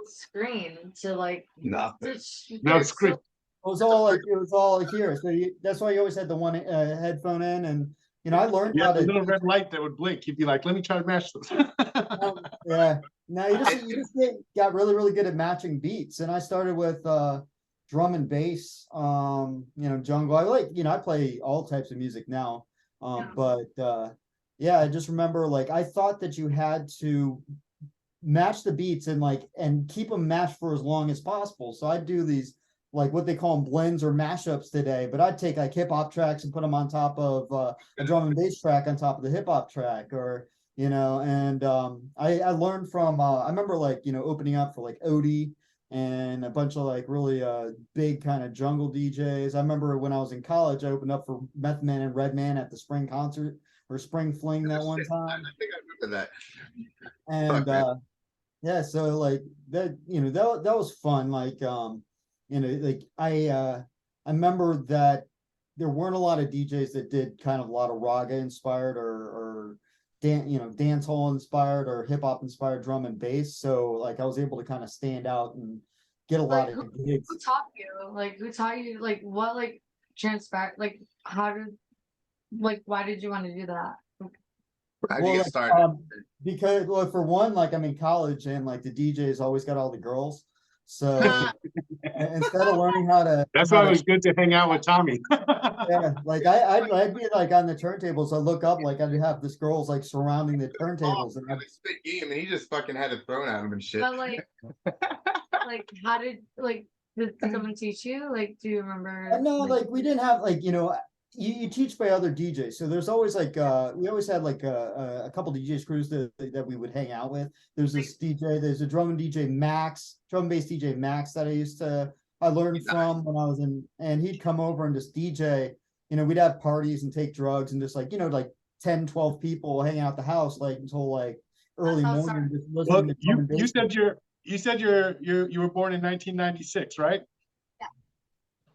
screen to like nothing. No screen. It was all like here. So that's why you always had the one headphone in, and you know I learned how to. A little red light that would blink. You'd be like, "Let me try to match those." Yeah, no, you just got really good at matching beats, and I started with drum and bass. You know, jungle. I play all types of music now. But yeah, I just remember like I thought that you had to match the beats and keep them matched for as long as possible. So I'd do these, like what they call them blends or mashups today, but I'd take like hip hop tracks and put them on top of a drum and bass track on top of the hip hop track, or, you know, and I learned from, I remember like, you know, opening up for like Odie and a bunch of like really big kind of jungle DJs. I remember when I was in college, I opened up for Meth Man and Redman at the Spring Concert or Spring Fling that one time. I think I remember that. And yeah, so like that, you know, that was fun. Like you know, like I remember that there weren't a lot of DJs that did kind of a lot of raga inspired or dance hall inspired or hip hop inspired drum and bass. So like I was able to kind of stand out and get a lot Like of gigs. who taught you? Like who taught you? Like what? Like transpired? Like how did? Like why did you want to do that? How'd you Well, get like, started? because well, for one, like I'm in college and like the DJs always got all the girls. So instead of learning That's why it was good to hang out with Tommy. yeah, like I'd be like on the turntables. I look up, like I'd have this girls like surrounding the turntables, and Really spit game, and he just fucking had it thrown at him and shit. But like how did did someone teach you? Like do you remember? no, like we didn't have like you teach by other DJs. So there's always like we always had like a couple DJs crews that we would hang out with. There's this DJ, there's a drum and DJ Max, drum and bass DJ Max that I learned from when I was in, and he'd come over and just DJ. We'd have parties and take drugs and just like like 10, 12 people hanging out the house like until like early morning just listening to drum and bass. You said you were born in 1996, right? Yeah.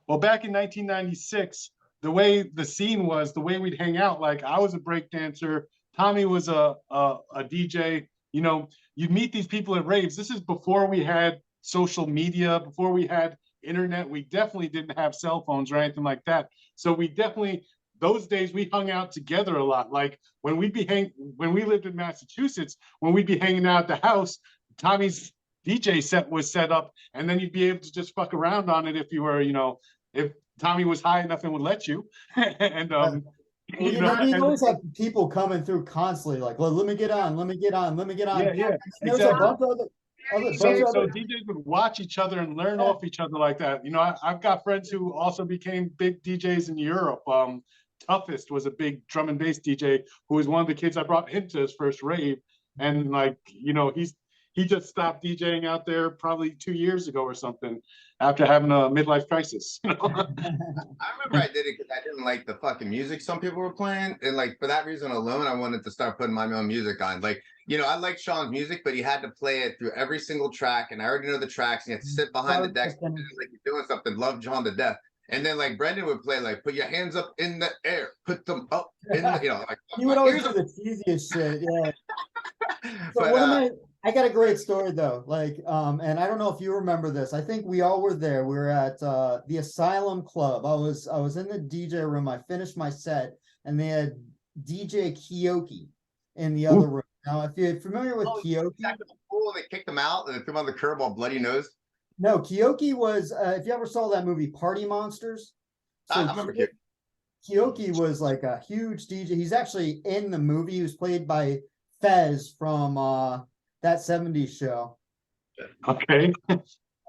Well, back in 1996, the way the scene was, the way we'd hang out, like I was a break dancer, Tommy was a DJ. You'd meet these people at raves. This is before we had social media, before we had internet. We definitely didn't have cell phones or anything like that. So we definitely, those days we hung out together a lot. Like when we lived in Massachusetts, when we'd be hanging out at the house, Tommy's DJ set was set up, and then you'd be able to just fuck around on it if you were, if Tommy was high enough and would let you. And we always have people coming through constantly, like, well, let me get on. Yeah, There's exactly. a bunch of So DJs would watch each other and learn off each other like that. I've got friends who also became big DJs in Europe. Toughest was a big drum and bass DJ who was one of the kids I brought into his first rave. And he just stopped DJing out there probably 2 years ago or something after having a midlife crisis. I remember I did it because I didn't like the fucking music some people were playing. And like for that reason alone, I wanted to start putting my own music on. Like, I liked Sean's music, but he had to play it through every single track. And I already know the tracks. And you had to sit behind the decks like you're doing something. Love John to death. And then like Brendan would play like, put your hands up in the air, put them up in the, like. He would always do the cheesiest shit, yeah. So I got a great story though. Like, and I don't know if you remember this. I think we all were there. We were at the Asylum Club. I was in the DJ room. I finished my set, and they had DJ Kyoki in the other room. Now, if you're familiar with Kyoki, they kicked him out and they threw him on the curb all bloody nose. No, Kyoki was. If you ever saw that movie Party Monsters, so I remember Kyoki was like a huge DJ. He's actually in the movie. He was played by Fez from that 70's show. Okay.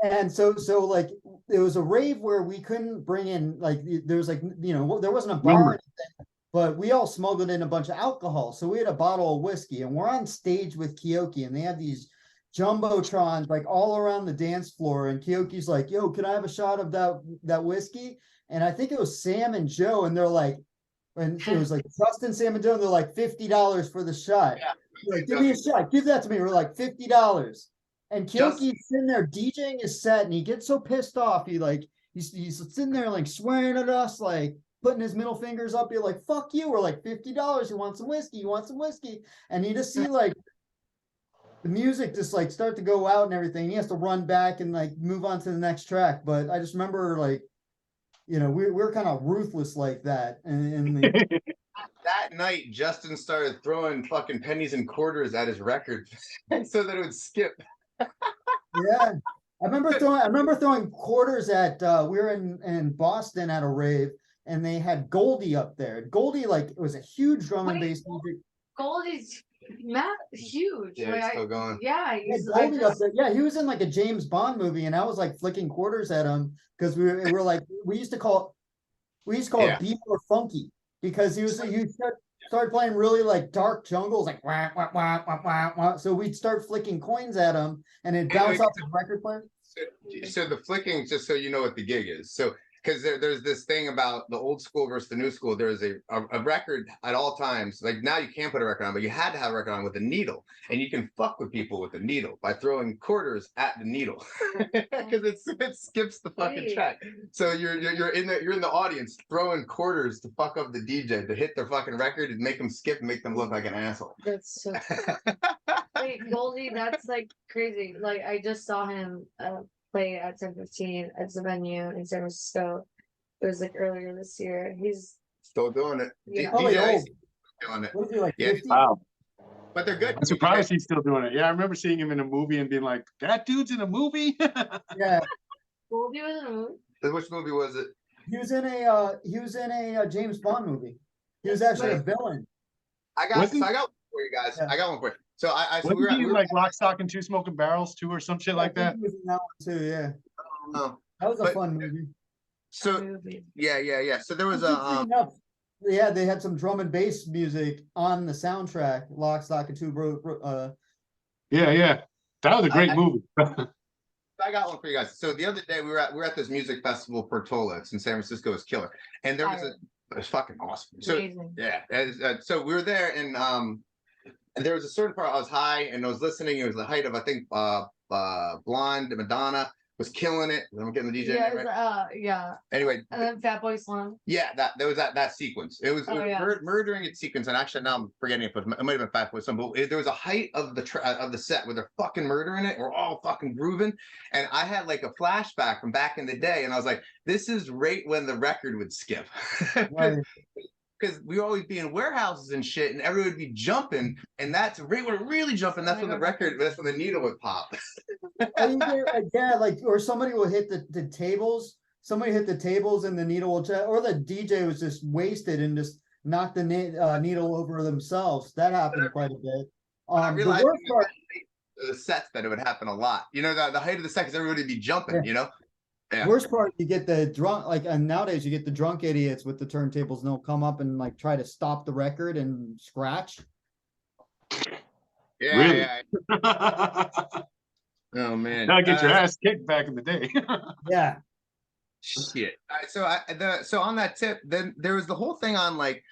And so like it was a rave where we couldn't bring in, like, there was like, there wasn't a bar or anything, but we all smuggled in a bunch of alcohol. So we had a bottle of whiskey, and we're on stage with Kyoki, and they have these jumbotrons like all around the dance floor, and Kyoki's like, yo, can I have a shot of that whiskey? And I think it was Sam and Joe, and they're like, and it was like Justin, Sam, and Joe, and they're like $50 for the shot. Yeah. Like, give me a shot, give that to me. We're like $50. And Kyoki's sitting there DJing his set, and he gets so pissed off, he's sitting there like swearing at us, like putting his middle fingers up. You're like, fuck you. We're like $50. You want some whiskey? You want some whiskey? And you just see like the music just like start to go out and everything. He has to run back and like move on to the next track. But I just remember like, we're kind of ruthless like that. And that night, Justin started throwing fucking pennies and quarters at his record so that it would skip. Yeah, I remember throwing quarters at. We were in Boston at a rave, and they had Goldie up there. Goldie, like, it was a huge drum and bass music. Goldie's huge. Yeah, it's still going. Yeah, Goldie up there. Yeah, he was in like a James Bond movie, and I was like flicking quarters at him because we were like, we used to call it Be More Funky, because he started playing really like dark jungles, like wah, wah, wah, wah, wah, wah. So we'd start flicking coins at him, and it'd bounce off the record player. So the flicking, just so you know what the gig is. So because there's this thing about the old school versus the new school. There's a record at all times. Like now you can't put a record on, but you had to have a record on with a needle, and you can fuck with people with the needle by throwing quarters at the needle because it skips the fucking track. So you're in the audience throwing quarters to fuck up the DJ to hit their fucking record and make them skip and make them look like an asshole. That's so wait, Goldie, that's like crazy. Like I just saw him play at 10:15 at the venue in San Francisco. It was like earlier this year. He's Still doing it. Yeah. DJ is doing it. What is he, like Yeah. 50? Wow. But they're good. I'm surprised he's still doing it. Yeah, I remember seeing him in a movie and being like, that dude's in a movie? Yeah, Goldie was in a movie. Which movie was it? he was in a James Bond movie. He was actually a villain. I got Was he? one for you guys. Yeah. I got one for you. So so Wasn't he we in were like Lock, Stock, and Two Smoking Barrels too, or some shit like I think that? He was in that one too. Yeah, no. that was a But- fun movie. So Movie. yeah. So there was Just a thinking up, yeah, they had some drum and bass music on the soundtrack. Lock, Stock, and Yeah. That was a great movie. I got one for you guys. So the other day we were at this music festival, Portola. It's in San Francisco. It's killer, and there was it was fucking awesome. So Amazing. yeah, so we were there, and there was a certain part I was high and I was listening. It was the height of I think Blonde Madonna was killing it. I'm getting the DJ Yeah, name right. yeah. Anyway, And then Fatboy Slim. yeah, there was that sequence. It was, Oh, yeah. murdering its sequence, and actually now I'm forgetting if it might have been Fatboy Slim, but there was a height of the set where they're fucking murdering it. We're all fucking grooving, and I had like a flashback from back in the day, and I was like, this is right when the record would skip. Right. Because we would always be in warehouses and shit, and everyone would be jumping, and that's right when it really jumping. That's when the record, that's when the needle would pop. Yeah, like or somebody will hit the tables. Somebody hit the tables and the needle will or the DJ was just wasted and just knocked the needle over themselves. That happened quite a bit. I The realized worst part, the sets that it would happen a lot. You know, the height of the set, because everybody would be jumping. Yeah. You know. Yeah. worst part, you get the drunk and nowadays you get the drunk idiots with the turntables and they'll come up and like try to stop the record and scratch. Yeah, Really? yeah. Oh man. Now get your ass kicked back in the day. Yeah. Shit. So on that tip, then there was the whole thing on like,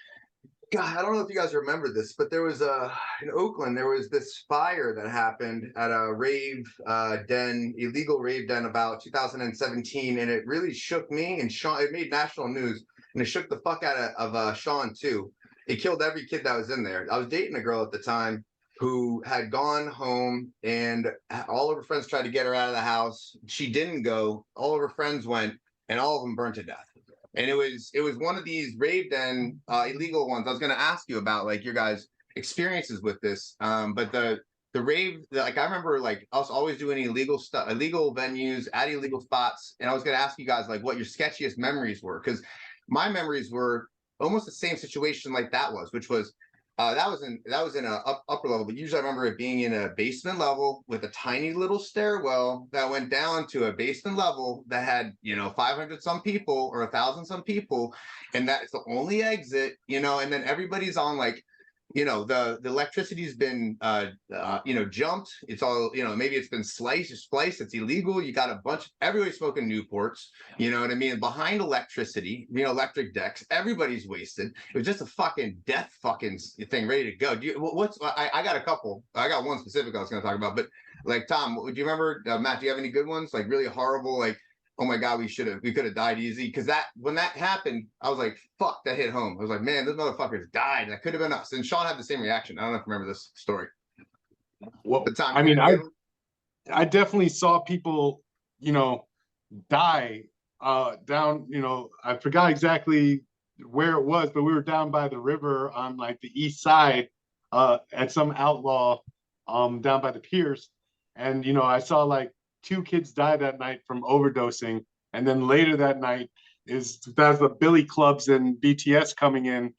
God, I don't know if you guys remember this, but there was in Oakland, there was this fire that happened at a rave illegal rave den about 2017, and it really shook me and Sean. It made national news, and it shook the fuck out of Sean too. It killed every kid that was in there. I was dating a girl at the time who had gone home, and all of her friends tried to get her out of the house. She didn't go. All of her friends went, and all of them burned to death. And it was one of these rave den illegal ones. I was going to ask you about like your guys' experiences with this. But the rave, like I remember like us always doing illegal stuff, illegal venues at illegal spots. And I was going to ask you guys like what your sketchiest memories were, because my memories were almost the same situation like that was, which was that was in a upper level, but usually I remember it being in a basement level with a tiny little stairwell that went down to a basement level that had 500 some people or 1,000 some people, and that's the only exit, and then everybody's on like the electricity's been jumped. It's all maybe it's been spliced. It's illegal. You got a bunch. Everybody's smoking Newports. You know what I mean? Behind electricity, electric decks. Everybody's wasted. It was just a fucking death fucking thing ready to go. I got a couple. I got one specific I was going to talk about. But like Tom, do you remember Matt? Do you have any good ones? Like really horrible, like. Oh my God, we could have died easy. Because when that happened, I was like, fuck, that hit home. I was like, man, those motherfuckers died. That could have been us. And Sean had the same reaction. I don't know if you remember this story. Well, The time I mean, I definitely saw people, die down, I forgot exactly where it was, but we were down by the river on like the east side at some outlaw down by the piers. And, I saw like 2 kids die that night from overdosing. And then later that night that's the Billy Clubs and BTS coming in.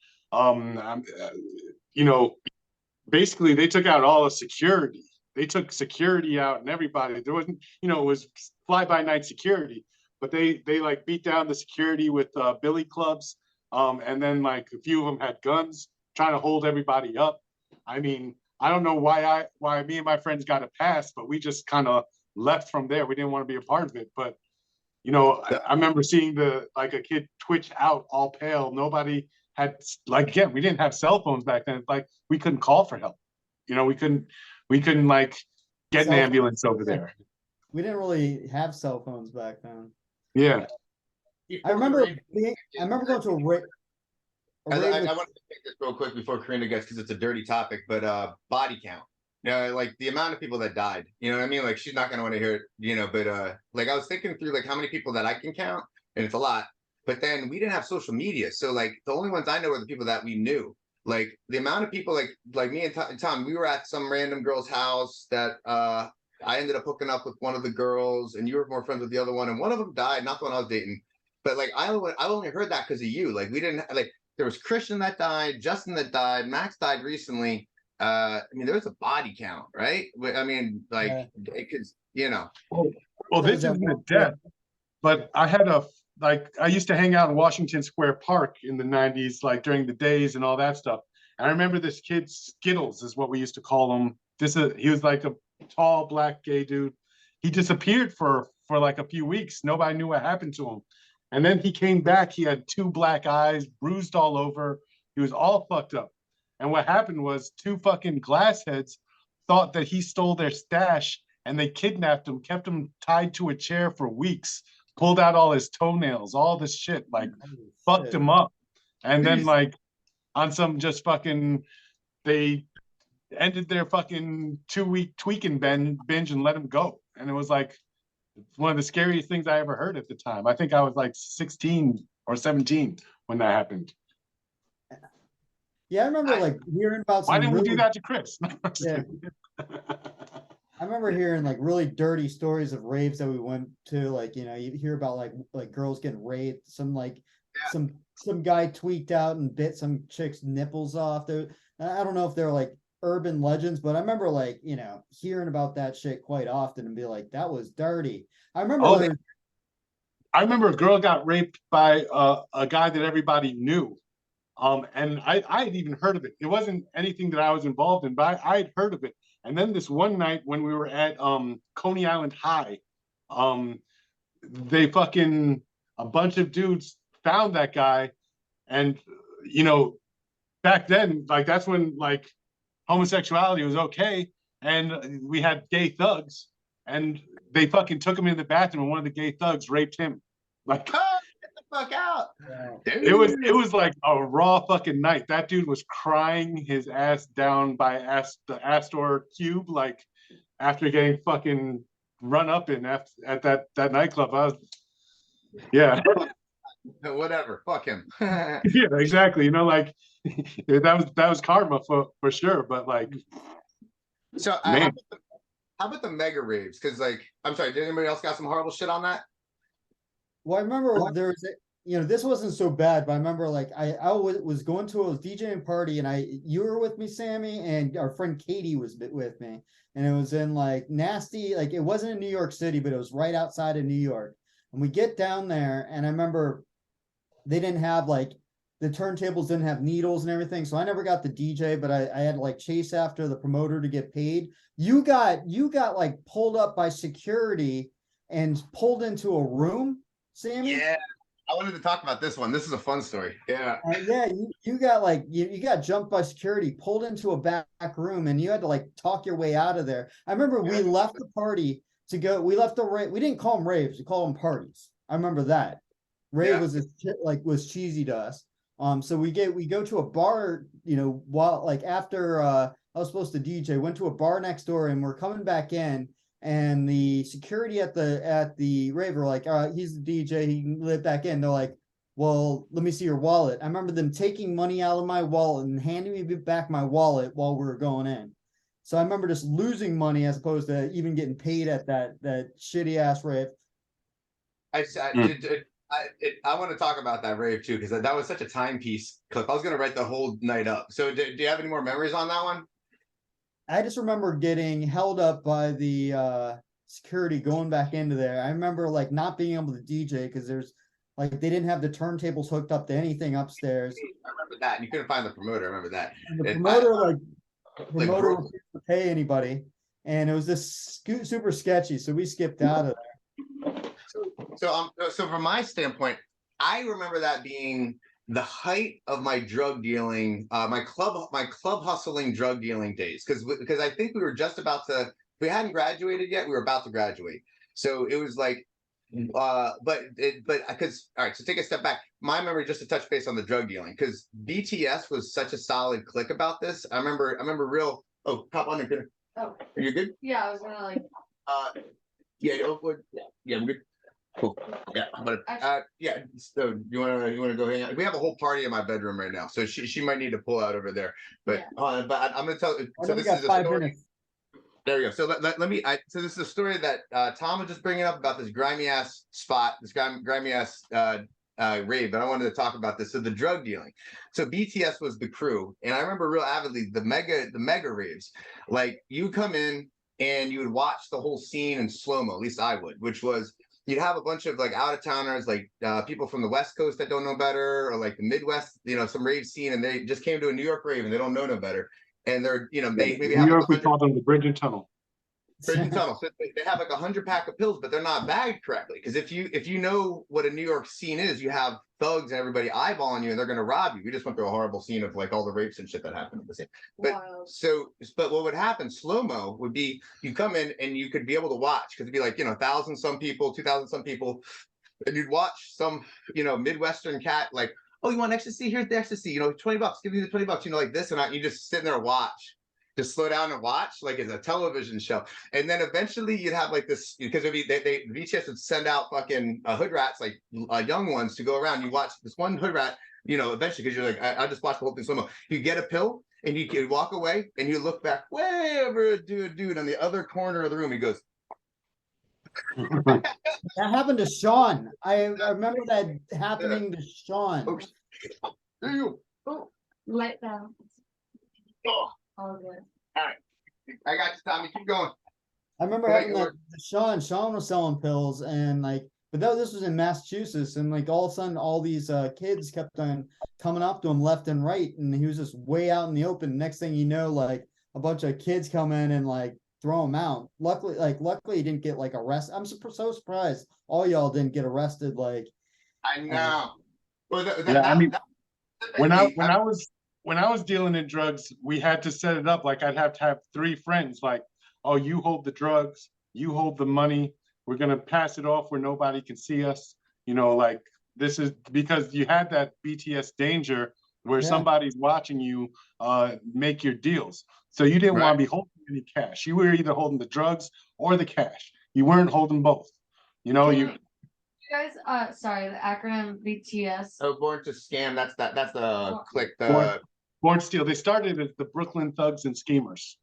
Basically they took out all the security. They took security out and everybody. There wasn't, it was fly-by-night security, but they like beat down the security with Billy Clubs. And then like a few of them had guns trying to hold everybody up. I mean, I don't know why me and my friends got a pass, but we just kind of left from there. We didn't want to be a part of it, but You know, I remember seeing a kid twitch out all pale. Nobody had, like, again, we didn't have cell phones back then. It's like we couldn't call for help. You know, we couldn't like get an Cell ambulance over yeah. there. We didn't really have cell phones back then. Yeah. I remember going to a rave. I want to take this real quick before Karina gets, because it's a dirty topic, but body count. You know, like the amount of people that died. You know what I mean? Like she's not gonna want to hear it, you know, but like I was thinking through like how many people that I can count, and it's a lot. But then we didn't have social media. So like the only ones I know are the people that we knew. Like the amount of people like me and Tom, we were at some random girl's house that I ended up hooking up with one of the girls, and you were more friends with the other one, and one of them died, not the one I was dating. But like I only heard that because of you. Like we didn't like, there was Christian that died, Justin that died, Max died recently. I mean, there was a body count, right? I mean, like, because you know. Well, this isn't a death, but I used to hang out in Washington Square Park in the 90s, like during the days and all that stuff. And I remember this kid, Skittles is what we used to call him. He was like a tall black gay dude. He disappeared for like a few weeks. Nobody knew what happened to him. And then he came back. He had 2 black eyes, bruised all over. He was all fucked up. And what happened was 2 fucking glassheads thought that he stole their stash, and they kidnapped him, kept him tied to a chair for weeks, pulled out all his toenails, all this shit, like fucked him up. And then like on some just fucking, they ended their fucking 2-week tweaking binge and let him go. And it was like one of the scariest things I ever heard at the time. I think I was like 16 or 17 when that happened. Yeah, I remember like hearing about some. Why didn't we do that to Chris? Yeah. I remember hearing like really dirty stories of raves that we went to. Like, you know, you hear about like girls getting raped. Some guy tweaked out and bit some chick's nipples off. There, I don't know if they're like urban legends, but I remember like, you know, hearing about that shit quite often and be like, that was dirty. I remember. I remember a girl got raped by a guy that everybody knew. And I had even heard of it. It wasn't anything that I was involved in, but I had heard of it. And then this one night when we were at Coney Island High, they fucking, a bunch of dudes found that guy. And, you know, back then, like that's when like homosexuality was okay. And we had gay thugs, and they fucking took him in the bathroom, and one of the gay thugs raped him. Like, fuck out. It was like a raw fucking night. That dude was crying his ass down by the Astor Cube, like after getting fucking run up in at that nightclub. Yeah. Whatever. Fuck him. Yeah, exactly. You know, like that was karma for sure. But like, so how about the mega raves? Because like, I'm sorry, did anybody else got some horrible shit on that? Well, I remember there was, you know, this wasn't so bad, but I remember like I was going to a DJing party, and you were with me, Sammy, and our friend Katie was with me, and it was in like nasty, like it wasn't in New York City, but it was right outside of New York. And we get down there, and I remember they didn't have like, the turntables didn't have needles and everything, so I never got the DJ, but I had to like chase after the promoter to get paid. You got like pulled up by security and pulled into a room, Sammy? Yeah, I wanted to talk about this one. This is a fun story. Yeah. Yeah, you got like you got jumped by security, pulled into a back room, and you had to like talk your way out of there. I remember we left the party to go. We left the rave. We didn't call them raves. We called them parties. I remember that. Rave was cheesy to us. So we go to a bar. You know, while like after I was supposed to DJ, went to a bar next door, and we're coming back in. And the security at the rave were like, he's the DJ, he can let back in. They're like, well, let me see your wallet. I remember them taking money out of my wallet and handing me back my wallet while we were going in. So I remember just losing money as opposed to even getting paid at that shitty ass rave. I want to talk about that rave too, because that was such a timepiece clip. I was gonna write the whole night up. So do you have any more memories on that one? I just remember getting held up by the security going back into there. I remember like not being able to DJ because there's like they didn't have the turntables hooked up to anything upstairs. I remember that, and you couldn't find the promoter. I remember that. And the promoter refused to pay anybody, and it was just super sketchy. So we skipped out of there. So from my standpoint, I remember that being the height of my drug dealing, my club hustling drug dealing days. Because I think we were just about to, we hadn't graduated yet. We were about to graduate. So it was like, but because all right, so take a step back. My memory, just to touch base on the drug dealing, because BTS was such a solid click about this. I remember real. Oh, pop on there. Oh, Are you good? yeah, I was gonna like. Yeah, yeah, we're good. Cool. Yeah, but yeah. So you wanna go hang out? We have a whole party in my bedroom right now, so she might need to pull out over there. But but I'm gonna tell. So this is a story. There we go. So let me. So this is a story that Tom was just bringing up about this grimy ass spot, this grimy ass rave. But I wanted to talk about this. So the drug dealing. So BTS was the crew, and I remember real avidly the mega raves. Like you come in and you would watch the whole scene in slow-mo. At least I would, which was you'd have a bunch of like out-of-towners, like people from the West Coast that don't know better, or like the Midwest, some rave scene, and they just came to a New York rave and they don't know no better. And they're, they maybe New have York, like we call them the Bridge and Tunnel. Bridge and Tunnel. So they have like 100 pack of pills, but they're not bagged correctly. Because if you know what a New York scene is, you have thugs and everybody eyeballing you, and they're going to rob you. We just went through a horrible scene of like all the rapes and shit that happened at the scene. But but what would happen? Slow mo would be you come in and you could be able to watch because it'd be like 1,000 some people, 2,000 some people, and you'd watch some Midwestern cat like, oh, you want ecstasy? Here's the ecstasy. $20. Give me the $20. Like this, and you just sit there and watch. Just slow down and watch, like it's a television show. And then eventually you'd have like this, because it'd be VHS would send out fucking hood rats, like young ones, to go around. You watch this one hood rat, eventually, because you're like, I just watched the whole thing slow mo. You get a pill and you can walk away and you look back way over a dude on the other corner of the room. He goes. That happened to Sean. I remember that happening to Sean. There you go. Light down. Oh. All good. All right. I got you, Tommy. Keep going. I remember having that Sean. Sean was selling pills, and but this was in Massachusetts, and like all of a sudden, all these kids kept on coming up to him left and right, and he was just way out in the open. Next thing you know, like a bunch of kids come in and like throw him out. Luckily, he didn't get like arrested. I'm so surprised all y'all didn't get arrested. Like I know. When I was dealing in drugs, we had to set it up like I'd have to have 3 friends. Like, oh, you hold the drugs, you hold the money. We're gonna pass it off where nobody can see us. Like this is because you had that BTS danger where somebody's watching you make your deals. So you didn't want to be holding any cash. You were either holding the drugs or the cash. You weren't holding both. You guys, sorry, the acronym BTS. Oh, Born to Scam. That's the click. Born to Steal. They started as the Brooklyn Thugs and Schemers.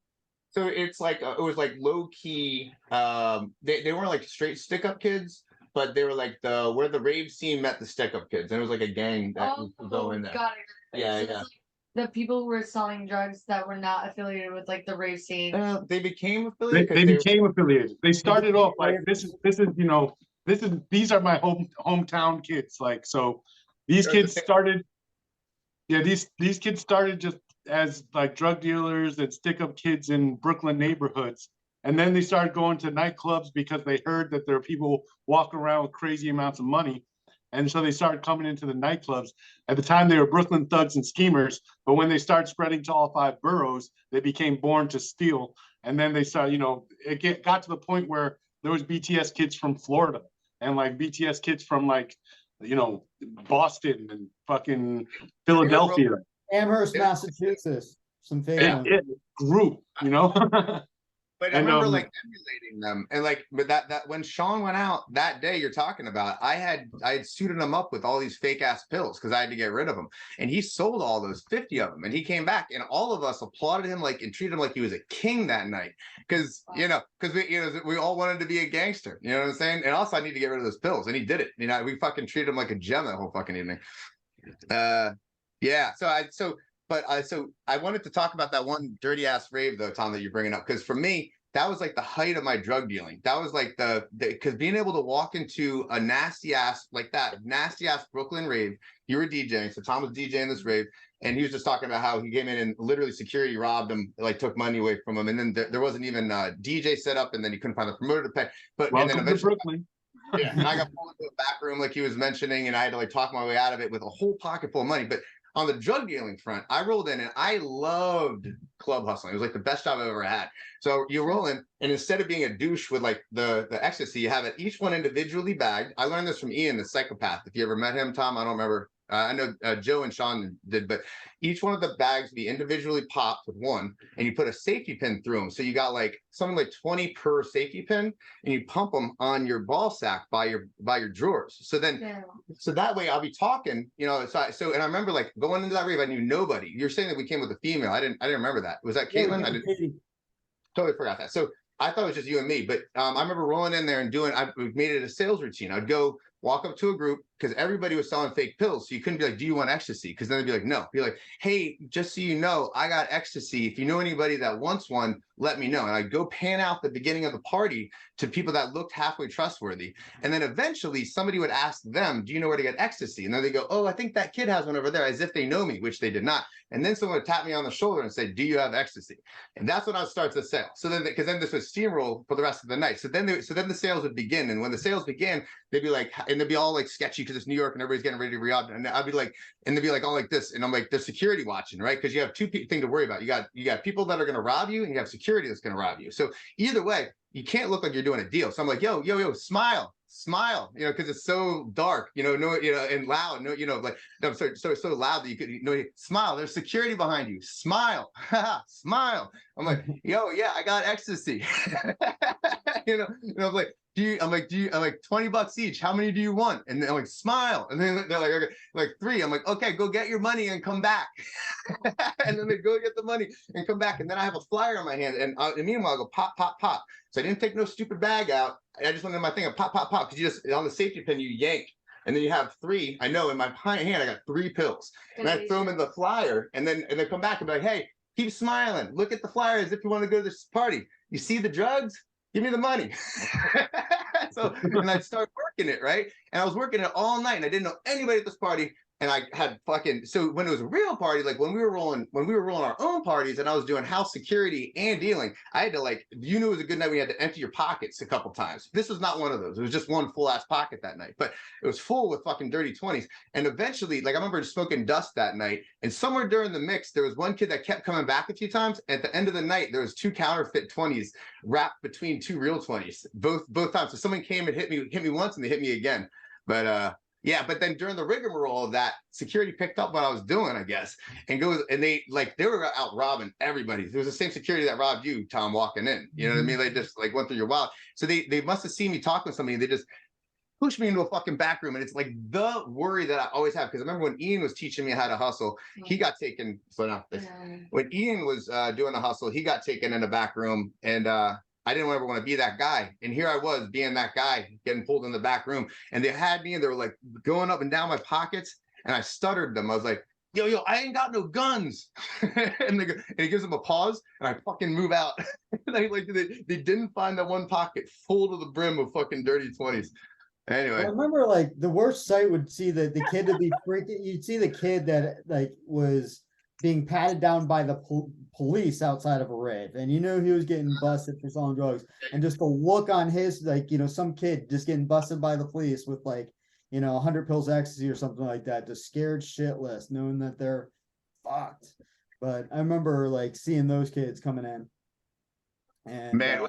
So it's like it was like low key. They weren't like straight stick up kids, but they were like where the rave scene met the stick up kids, and it was like a gang that would go in there. Got it. Yeah, so like the people who were selling drugs that were not affiliated with like the rave scene. They became affiliated. They became affiliated. They started off like these are my hometown kids. Like so, these kids started. Yeah, these kids started just as like drug dealers and stick-up kids in Brooklyn neighborhoods. And then they started going to nightclubs because they heard that there are people walking around with crazy amounts of money. And so they started coming into the nightclubs. At the time, they were Brooklyn Thugs and Schemers. But when they started spreading to all 5 boroughs, they became Born to Steal. And then they started, it got to the point where there was BTS kids from Florida and like BTS kids from like, Boston and fucking Philadelphia. Amherst, Massachusetts. Some fake ones. It grew, But I remember like emulating them, and like, but that when Sean went out that day you're talking about, I had suited him up with all these fake ass pills because I had to get rid of them, and he sold all those 50 of them, and he came back, and all of us applauded him and treated him like he was a king that night, because we all wanted to be a gangster, you know what I'm saying? And also I need to get rid of those pills, and he did it. We fucking treated him like a gem that whole fucking evening. Yeah. So I wanted to talk about that one dirty ass rave though, Tom, that you're bringing up, because for me, that was like the height of my drug dealing. That was like because being able to walk into a nasty ass Brooklyn rave. You were DJing, so Tom was DJing this rave, and he was just talking about how he came in and literally security robbed him, like took money away from him, and then there wasn't even a DJ set up, and then he couldn't find the promoter to pay. But welcome and then eventually, to Brooklyn. Yeah, and I got pulled into a back room like he was mentioning, and I had to like talk my way out of it with a whole pocket full of money. But on the drug dealing front, I rolled in and I loved club hustling. It was like the best job I've ever had. So you roll in, and instead of being a douche with like the ecstasy, you have it each one individually bagged. I learned this from Ian, the psychopath. If you ever met him, Tom, I don't remember. I know Joe and Sean did, but each one of the bags be individually popped with one, and you put a safety pin through them. So you got like something like 20 per safety pin, and you pump them on your ball sack by your drawers. So then, so that way I'll be talking, you know. So and I remember like going into that rave, I knew nobody. You're saying that we came with a female. I didn't remember that. Was that Caitlin? I didn't. Totally forgot that. So I thought it was just you and me, but I remember rolling in there and I made it a sales routine. I'd go walk up to a group because everybody was selling fake pills. So you couldn't be like, do you want ecstasy? Because then they'd be like, no. Be like, hey, just so you know, I got ecstasy. If you know anybody that wants one, let me know. And I'd go pan out the beginning of the party to people that looked halfway trustworthy. And then eventually somebody would ask them, do you know where to get ecstasy? And then they go, oh, I think that kid has one over there, as if they know me, which they did not. And then someone would tap me on the shoulder and say, do you have ecstasy? And that's when I would start the sale. So then, because then this would steamroll for the rest of the night. So then the sales would begin. And when the sales began, they'd be like, and they'd be all like sketchy because it's New York and everybody's getting ready to re-rob. And I'd be like, and they'd be like all like this. And I'm like, there's security watching, right? Because you have two things to worry about. You got people that are going to rob you, and you have security that's going to rob you. So either way, you can't look like you're doing a deal. So I'm like, yo, smile, you know, because it's so dark, you know, and loud, no, you know, like no, so loud that you could, you know, smile. There's security behind you. Smile, smile. I'm like, yo, yeah, I got ecstasy. you know, I'm like, I'm like, 20 bucks each. How many do you want? And they're like, smile. And then they're like, okay, like 3. I'm like, okay, go get your money and come back. And then they go get the money and come back. And then I have a flyer in my hand. And meanwhile, I go pop, pop, pop. So I didn't take no stupid bag out. I just went in my thing and pop, pop, pop. Because you just, on the safety pin, you yank. And then you have 3. I know in my hand, I got 3 pills. And I throw them in the flyer. And then they come back and be like, hey, keep smiling. Look at the flyer as if you want to go to this party. You see the drugs? Give me the money. So, and I started working it, right? And I was working it all night, and I didn't know anybody at this party. And I had so when it was a real party, like when we were rolling our own parties, and I was doing house security and dealing, I had to like, you knew it was a good night when you had to empty your pockets a couple times. This was not one of those. It was just one full ass pocket that night, but it was full with fucking dirty 20s. And eventually, like I remember smoking dust that night, and somewhere during the mix, there was one kid that kept coming back a few times. At the end of the night, there was 2 counterfeit 20s wrapped between 2 real 20s, both times. So someone came and hit me once, and they hit me again. But yeah, but then during the rigmarole of that, security picked up what I was doing, I guess, and they were out robbing everybody. It was the same security that robbed you, Tom, walking in. You know what I mean? They just like went through your wild. So they must have seen me talking to somebody, and they just pushed me into a fucking back room. And it's like the worry that I always have, because I remember when Ian was teaching me how to hustle, he got taken. So now, when Ian was doing the hustle, he got taken in the back room, and I didn't ever want to be that guy. And here I was being that guy, getting pulled in the back room. And they had me, and they were like going up and down my pockets. And I stuttered them. I was like, yo, I ain't got no guns. and he gives them a pause, and I fucking move out. They didn't find that one pocket full to the brim of fucking dirty 20s. Anyway. I remember like the worst sight would see the kid to be freaking, you'd see the kid that like was being patted down by the police outside of a rave, and you know he was getting busted for selling drugs, and just the look on his, like, you know, some kid just getting busted by the police with like, you know, 100 pills of ecstasy or something like that, just scared shitless, knowing that they're fucked. But I remember like seeing those kids coming in. And man,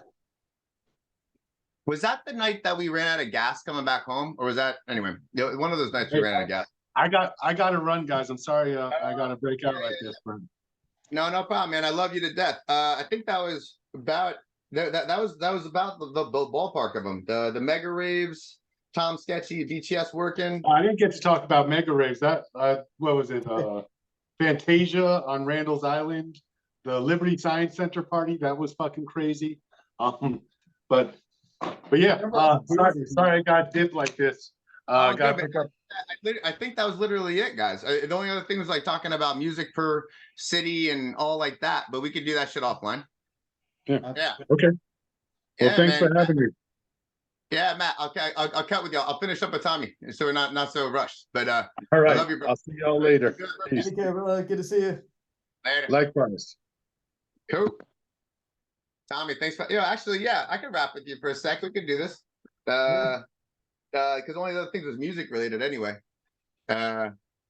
was that the night that we ran out of gas coming back home, or was that anyway? One of those nights we ran out of gas. I got to run, guys. I'm sorry. I got to break out like this, bro. No problem, man. I love you to death. I think that was about that was about the ballpark of them. The mega raves, Tom Sketchy, VTS working. I didn't get to talk about mega raves. That what was it? Fantasia on Randall's Island, the Liberty Science Center party. That was fucking crazy. But yeah. Sorry, I got dipped like this. Got to pick up. I think that was literally it, guys. The only other thing was like talking about music per city and all like that, but we could do that shit offline. Yeah. Yeah. Okay. Well, yeah, thanks man. for having me. Yeah, Matt. Okay, I'll cut with y'all. I'll finish up with Tommy, so we're not so rushed. But all right. I love you, bro. I'll see y'all later. Peace. Take care, brother. Good to see you. Later. Likewise. Cool. Tommy, thanks for actually, yeah, I can rap with you for a sec. We can do this. because only the other things was music related anyway.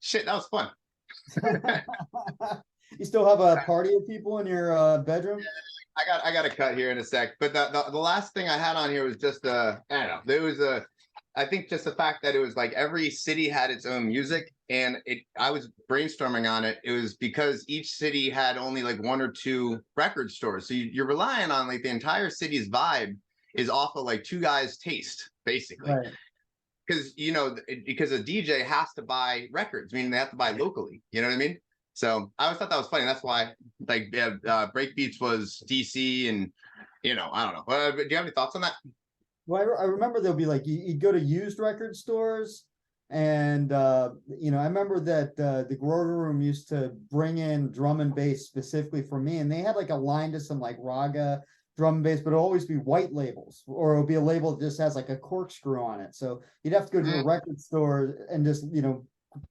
Shit, that was fun. You still have a party of people in your bedroom? I got a cut here in a sec, but the last thing I had on here was just I don't know. There was I think just the fact that it was like every city had its own music, and I was brainstorming on it. It was because each city had only like 1 or 2 record stores, so you're relying on like the entire city's vibe is off of like 2 guys' taste, basically. Right. Because because a DJ has to buy records, meaning they have to buy locally. You know what I mean? So I always thought that was funny. That's why like Breakbeats was DC, and I don't know. Do you have any thoughts on that? Well, I remember there'll be like you'd go to used record stores, and I remember that the Grover Room used to bring in drum and bass specifically for me, and they had like a line to some like raga drum and bass, but it'll always be white labels, or it'll be a label that just has like a corkscrew on it. So you'd have to go to a record store and just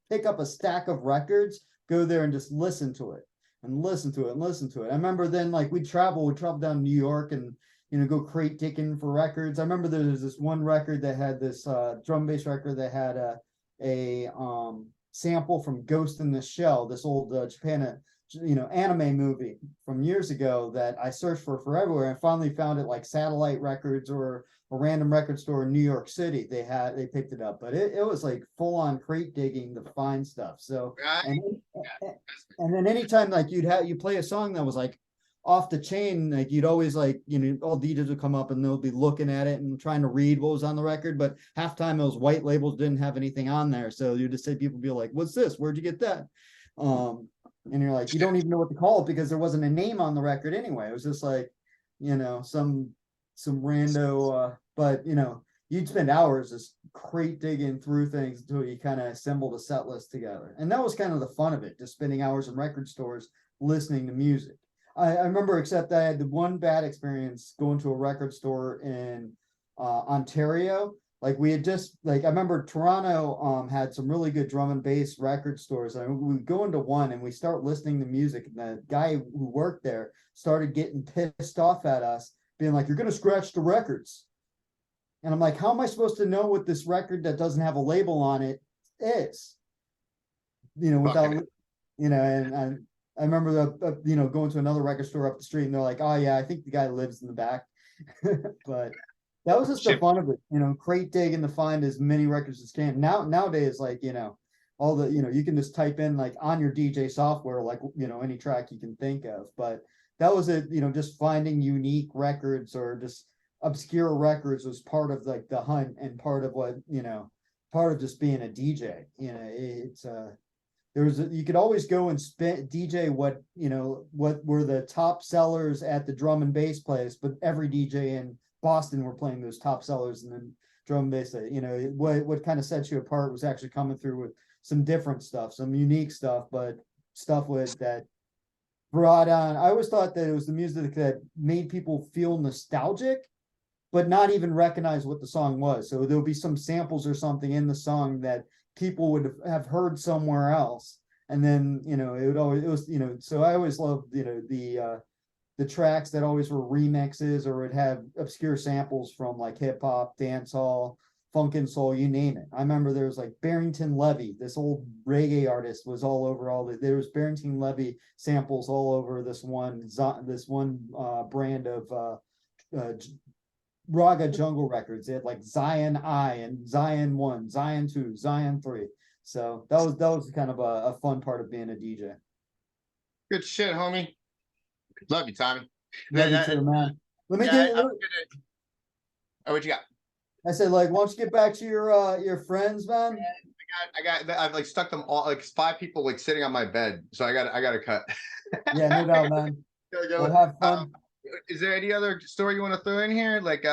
pick up a stack of records, go there and just listen to it and listen to it and listen to it. I remember then like we'd travel down to New York and go crate digging for records. I remember there was this one record that had this drum bass record that had a sample from Ghost in the Shell, this old Japan anime movie from years ago that I searched for everywhere, and finally found it like Satellite Records or a random record store in New York City. They picked it up, but it was like full on crate digging to find stuff. So and then anytime like you play a song that was like off the chain, like you'd always like all DJs would come up and they'll be looking at it and trying to read what was on the record, but half time those white labels didn't have anything on there, so you just say people be like, what's this, where'd you get that? And you're like, you don't even know what to call it because there wasn't a name on the record anyway. It was just like some rando but you'd spend hours just crate digging through things until you kind of assembled a set list together, and that was kind of the fun of it, just spending hours in record stores listening to music. I remember, except I had the one bad experience going to a record store in Ontario. Like we had just I remember Toronto had some really good drum and bass record stores. And we would go into one and we start listening to music, and the guy who worked there started getting pissed off at us, being like, "You're gonna scratch the records." And I'm like, "How am I supposed to know what this record that doesn't have a label on it is?" Without and I remember going to another record store up the street, and they're like, "Oh yeah, I think the guy lives in the back." But that was just the fun of it, crate digging to find as many records as can. Nowadays, like all the you can just type in like on your DJ software like any track you can think of. But that was it, just finding unique records or just obscure records was part of like the hunt, and part of what part of just being a DJ. It's you could always go and DJ what were the top sellers at the drum and bass place, but every DJ in Boston were playing those top sellers and then drum and bass. What kind of sets you apart was actually coming through with some different stuff, some unique stuff, but stuff with that brought on. I always thought that it was the music that made people feel nostalgic, but not even recognize what the song was. So there'll be some samples or something in the song that people would have heard somewhere else, and then so I always loved the tracks that always were remixes or would have obscure samples from like hip hop, dancehall, funk and soul, you name it. I remember there was like Barrington Levy, this old reggae artist, was all over there was Barrington Levy samples all over this one brand of Raga Jungle Records. They had like Zion I and Zion 1, Zion 2, Zion 3. So that was kind of a fun part of being a DJ. Good shit, homie. Love you, Tommy. Love you too, man. Let me what you got? I said, like, why don't you get back to your friends, man? I've like stuck them all, like 5 people like sitting on my bed, so I got to cut. Yeah, no doubt, man. We'll have fun. Is there any other story you want to throw in here, like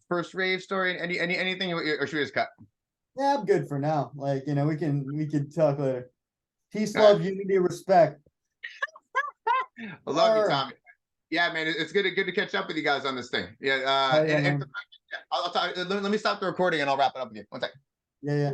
first rave story? Anything, or should we just cut? Yeah, I'm good for now. Like we can talk later. Peace, love, unity, respect. I love you, Tommy. Yeah, man, it's good to catch up with you guys on this thing. Yeah, I'll talk. Let me stop the recording and I'll wrap it up with you. One second. Yeah.